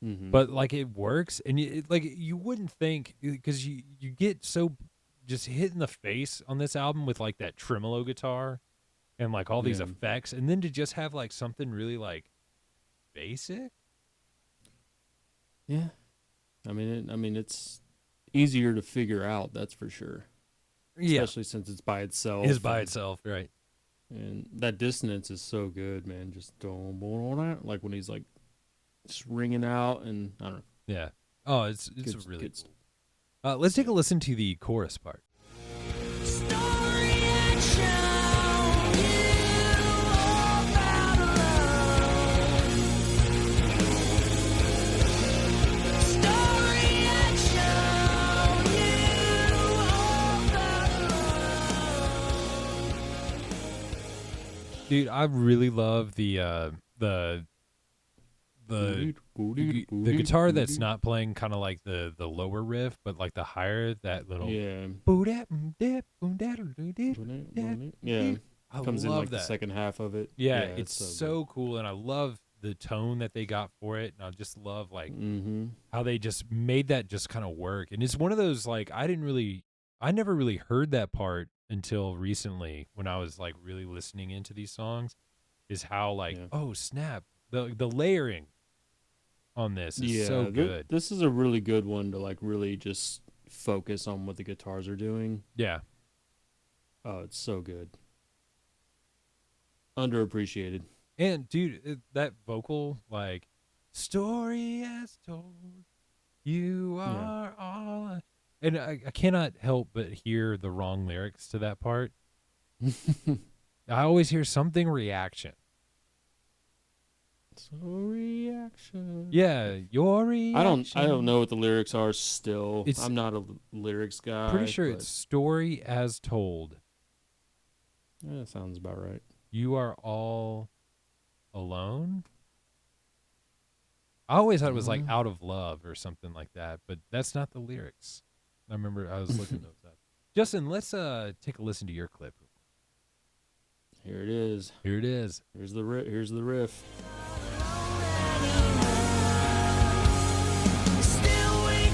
Mm-hmm. but like it works, and like you wouldn't think because you get so just hit in the face on this album with like that tremolo guitar and like all these Yeah. effects, and then to just have like something really like basic. Yeah, I mean, it's easier to figure out. That's for sure. Especially since it's by itself. It is by and- itself, right? And that dissonance is so good, man. Just like when he's like just ringing out, and I don't know. Yeah. Oh, it's Good- really good cool. Let's take a listen to the chorus part. Story and show you all about love. Story and show you all about love. Dude, I really love the guitar that's not playing kind of like the lower riff, but like the higher that little Yeah. Yeah. I Comes in love like that. the second half of it. Yeah, it's so good. cool, and I love the tone that they got for it, and I just love like Mm-hmm. how they just made that just kind of work. And it's one of those like I never really heard that part until recently when I was like really listening into these songs, is how like Yeah. oh snap, the layering on this is so good. This is a really good one to like really just focus on what the guitars are doing. Yeah. Oh, it's so good. Underappreciated. And dude, that vocal like story as told, you are all I-" and I cannot help but hear the wrong lyrics to that part. I always hear something reaction. So reaction. Yeah, your reaction. I don't know what the lyrics are still. It's- I'm not a lyrics guy. Pretty sure but it's story as told. that sounds about right. You are all alone. I always thought it was like out of love or something like that, but that's not the lyrics. I remember I was looking those up. Justin, let's take a listen to your clip. Here it is. Here it is. Here's the riff. Still we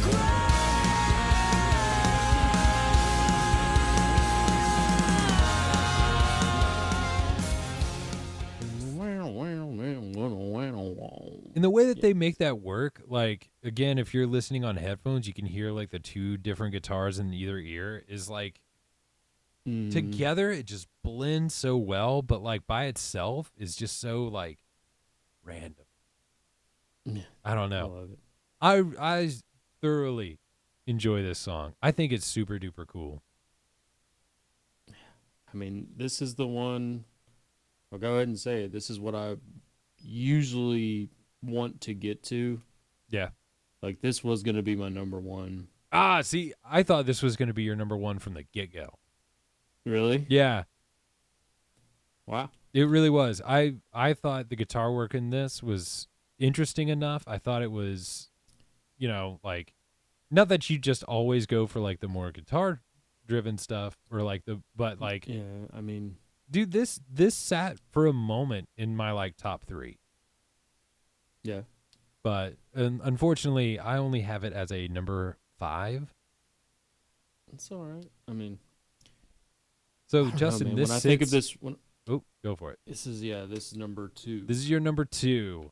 And the way that they make that work, like, again, if you're listening on headphones, you can hear like the two different guitars in either ear is like together it just blends so well, but like by itself is just so like random. Yeah, I don't I know. love it. I thoroughly enjoy this song. I think it's super duper cool. I mean, this is the one. I'll go ahead and say it. This is what I usually want to get to. Yeah. Like, this was going to be my number one. Ah, see, I thought this was going to be your number one from the get-go. Really? Yeah, Wow. it really was. I thought the guitar work in this was interesting enough. I thought it was, like, not that you just always go for like the more guitar driven stuff or like but like, Yeah, I mean, dude, this sat for a moment in my like top 3. yeah. But unfortunately, I only have it as a number 5. It's all right. I mean, So I don't know, Justin, man. this When I think of sits- this, Oh, go for it. this is number 2. This is your number 2.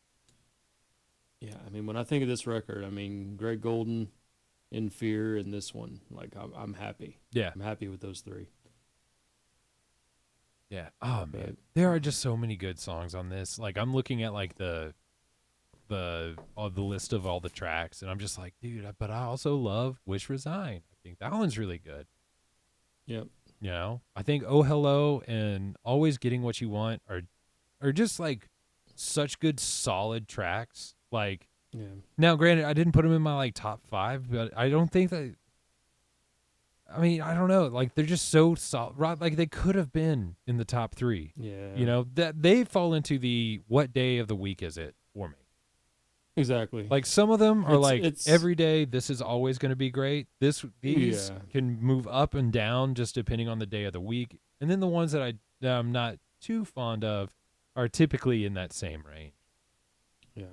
Yeah, I mean, when I think of this record, I mean, Greg Golden, In Fear, and this one, like, I'm happy. Yeah. I'm happy with those 3. Yeah. Oh But- man, there are just so many good songs on this. Like I'm looking at like the list of all the tracks, and I'm just like, dude. But I also love Wish Resign. I think that one's really good. Yep. I think Oh Hello and Always Getting What You Want are just like such good solid tracks. Like Yeah. now, granted, I didn't put them in my like top 5, but I don't think that. I mean, I don't know. Like they're just so solid. Like they could have been in the top 3. Yeah. That they fall into the what day of the week is it for me. Exactly. Like some of them are It's- every day this is always going to be great. These Yeah. can move up and down just depending on the day of the week. And then the ones that I'm not too fond of are typically in that same range. Yeah.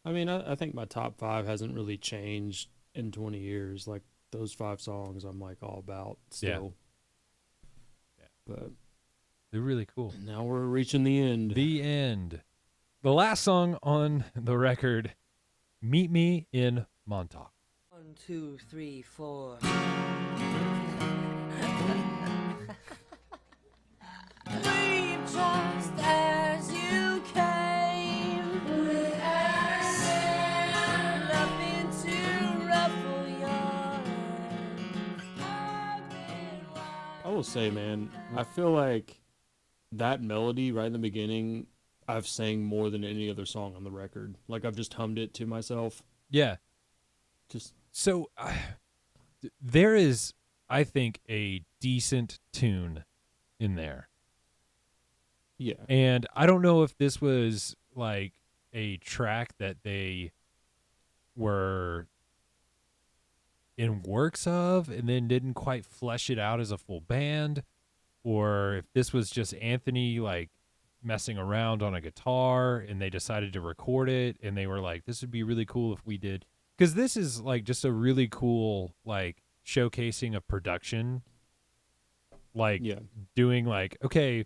I mean, I think my top 5 hasn't really changed in 20 years. Like, those 5 songs I'm, like, all about still. Yeah. But They're really cool. now we're reaching the end. The end. The last song on the record, Meet Me in Montauk. 1, 2, 3, 4. Leave just as you came. Nothing to ruffle your I will say, man, I feel like that melody right in the beginning, I've sang more than any other song on the record. Like, I've just hummed it to myself. Yeah. Just, So there is, I think, a decent tune in there. yeah. And I don't know if this was like a track that they were in works of and then didn't quite flesh it out as a full band, or if this was just Anthony like messing around on a guitar and they decided to record it and they were like, this would be really cool if we did, because this is like just a really cool like showcasing of production, like Yeah. doing like, okay,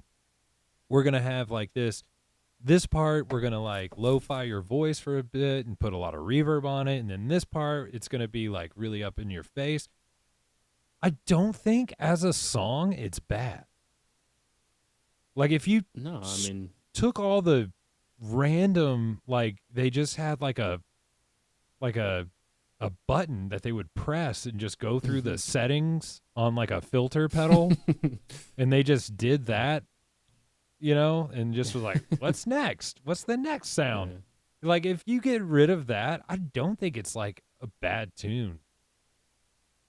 we're gonna have like this part, we're gonna like lo-fi your voice for a bit and put a lot of reverb on it, and then this part it's gonna be like really up in your face. I don't think as a song it's bad. Like if you No, I mean, took all the random, like they just had like a button that they would press and just go through the settings on like a filter pedal and they just did that, and just was like, what's next? What's the next sound? Like if you get rid of that, I don't think it's like a bad tune.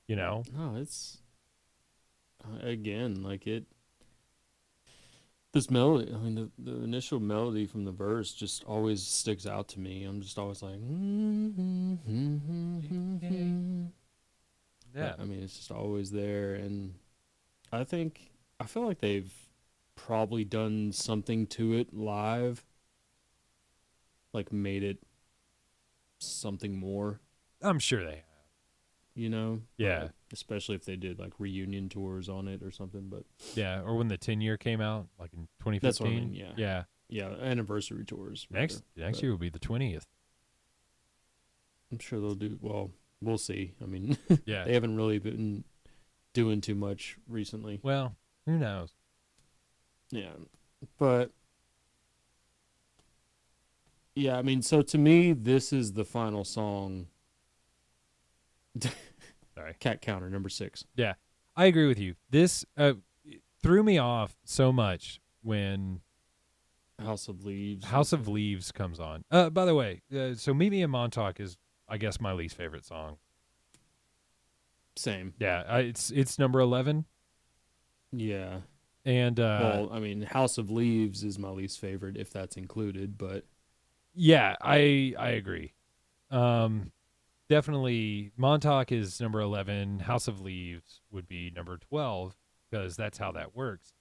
no, it's, again, like this melody, I mean, the initial melody from the verse just always sticks out to me. I'm just always like, Yeah. I mean, it's just always there. And I feel like they've probably done something to it live, like made it something more, I'm sure they have. you know? Yeah. But especially if they did like reunion tours on it or something. But Yeah, or when the 10-year came out, like in 2015. that's what I mean, yeah. Yeah. Yeah, anniversary tours. Next rather. But year will be the 20th. I'm sure they'll do, well, we'll see. I mean, Yeah. they haven't really been doing too much recently. Well, who knows? Yeah. But yeah, I mean, so to me, this is the final song. Sorry. Cat counter number 6. Yeah. I agree with you. This threw me off so much when House of Leaves. House of Leaves comes on. By the way, so Meet Me in Montauk is, I guess, my least favorite song. Same. Yeah, it's number 11. Yeah. And Well, I mean, House of Leaves is my least favorite if that's included, but yeah, I agree. Definitely Montauk is number 11. House of Leaves would be number 12 because that's how that works.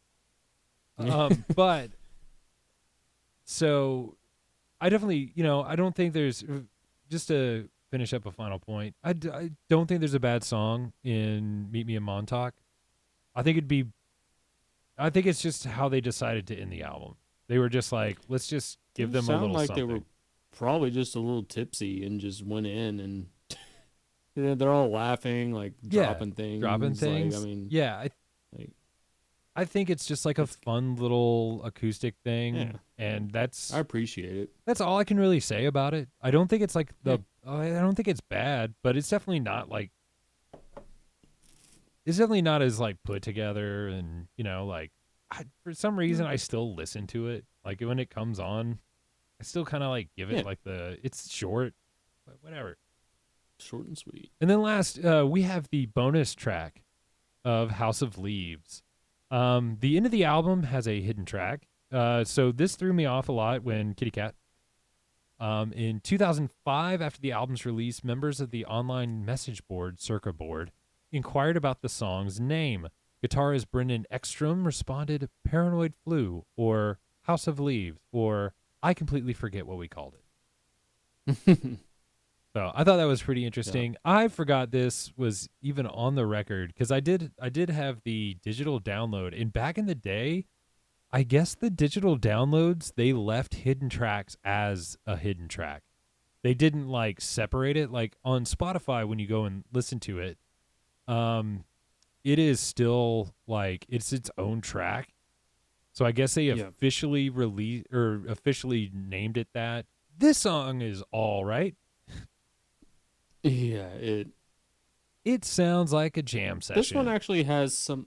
But so I definitely, I don't think there's, just to finish up a final point, I don't think there's a bad song in Meet Me in Montauk. I think it's just how they decided to end the album. They were just like, let's just give them a little like something. they were probably just a little tipsy and just went in and they're all laughing, like dropping things. Like, I mean, yeah, I think it's just like a fun little acoustic thing, Yeah. and I appreciate it. that's all I can really say about it. I don't think it's like I don't think it's bad, but it's definitely not like it's definitely not as like put together, and like for some reason I still listen to it. Like when it comes on, I still kind of like give it like it's short, but whatever. Short and sweet. And then last, we have the bonus track of House of Leaves. The end of the album has a hidden track. So this threw me off a lot when Kitty Cat. In 2005, after the album's release, members of the online message board, Circa board, inquired about the song's name. Guitarist Brendan Ekstrom responded, Paranoid Flu, or House of Leaves, or I completely forget what we called it. So I thought that was pretty interesting. Yeah. I forgot this was even on the record because I did have the digital download. And back in the day, I guess the digital downloads, they left hidden tracks as a hidden track. They didn't like separate it. Like on Spotify, when you go and listen to it, it is still like it's its own track. So I guess they officially released or officially named it that. This song is all right. Yeah, it sounds like a jam session. This one actually has some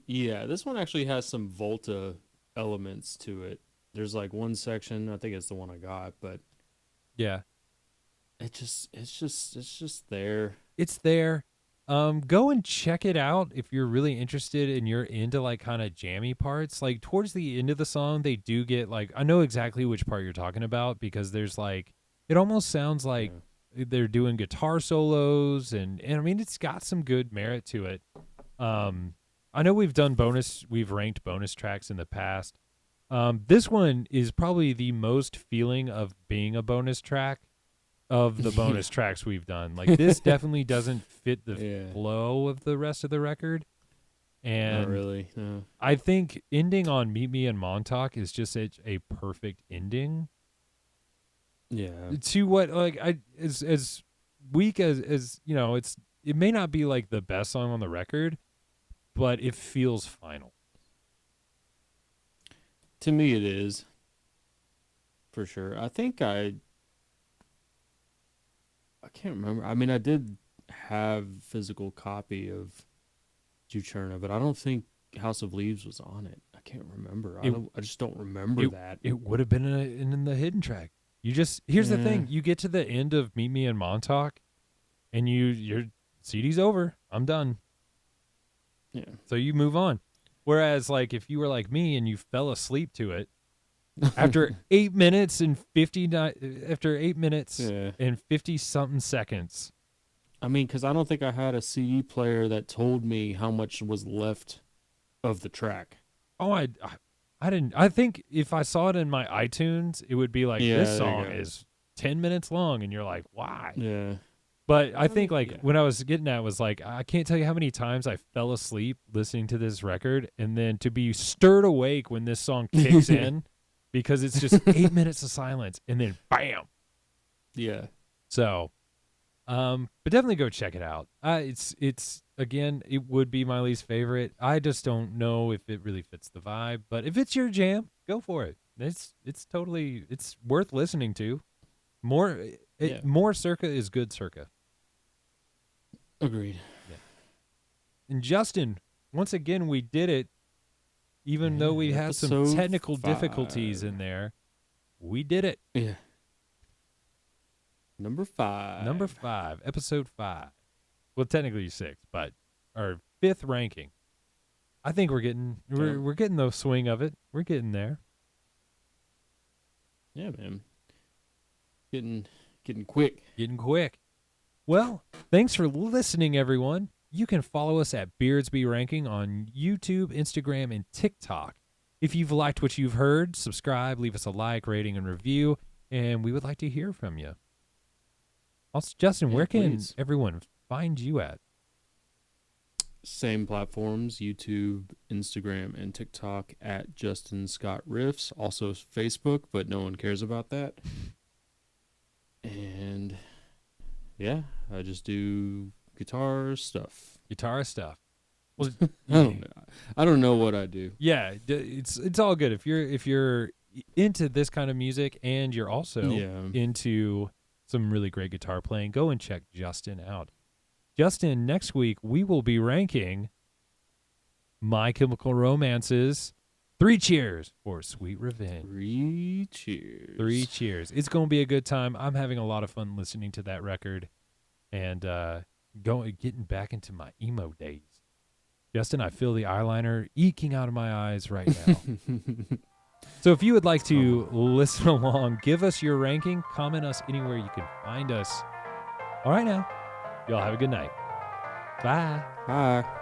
Volta elements to it. There's like one section, I think it's the one I got, but yeah. It's just there. It's there. Go and check it out if you're really interested and you're into like kind of jammy parts. Like towards the end of the song, they do get like, I know exactly which part you're talking about because there's like, it almost sounds like they're doing guitar solos and I mean, it's got some good merit to it. I know we've ranked bonus tracks in the past. This one is probably the most feeling of being a bonus track of the bonus tracks we've done. Like this definitely doesn't fit the flow of the rest of the record. And not really. No. I think ending on Meet Me in Montauk is just a perfect ending. Yeah. To what like as weak as it may not be like the best song on the record, but it feels final. To me it is. For sure. I think I can't remember. I mean, I did have physical copy of Juturna, but I don't think House of Leaves was on it. I can't remember. I just don't remember that. It would have been in the hidden track. Here's the thing. You get to the end of Meet Me in Montauk and your CD's over. I'm done. Yeah. So you move on. Whereas like if you were like me and you fell asleep to it after 8 minutes and 50 something seconds. I mean, cuz I don't think I had a CD player that told me how much was left of the track. Oh, I I didn't. I think if I saw it in my iTunes, it would be like Yeah, this there you song go. is 10 minutes long, and you're like, why? Yeah. But I think like Yeah. what I was getting at was like I can't tell you how many times I fell asleep listening to this record, and then to be stirred awake when this song kicks in, because it's just 8 minutes of silence, and then bam. Yeah. So, but definitely go check it out. It's again, it would be my least favorite. I just don't know if it really fits the vibe. But if it's your jam, go for it. It's totally it's worth listening to. More Yeah. more Circa is good Circa. Agreed. And Justin, once again, we did it. Even though we had some episode technical difficulties 5. in there, we did it. Yeah. Number 5. Number 5, episode 5. Well, technically 6, but our 5th ranking. I think we're getting the swing of it. We're getting there. Yeah, man. Getting quick. Getting quick. Well, thanks for listening, everyone. You can follow us at Beardsby Ranking on YouTube, Instagram, and TikTok. If you've liked what you've heard, subscribe, leave us a like, rating, and review, and we would like to hear from you. Also, Justin, Yeah, where can please. everyone find you at? Same platforms, YouTube, Instagram, and TikTok at Justin Scott Riffs. Also Facebook, but no one cares about that. And yeah, I just do guitar stuff. Guitar stuff. Well, I don't know what I do. yeah, it's all good if you're into this kind of music and you're also Yeah. into some really great guitar playing. Go and check Justin out. Justin, next week we will be ranking My Chemical Romance's 3 Cheers for Sweet Revenge. 3 cheers. 3 Cheers. It's going to be a good time. I'm having a lot of fun listening to that record and getting back into my emo days. Justin, I feel the eyeliner eking out of my eyes right now. So if you would like to listen along, give us your ranking, comment us anywhere you can find us. All right now, y'all have a good night. Bye. Bye.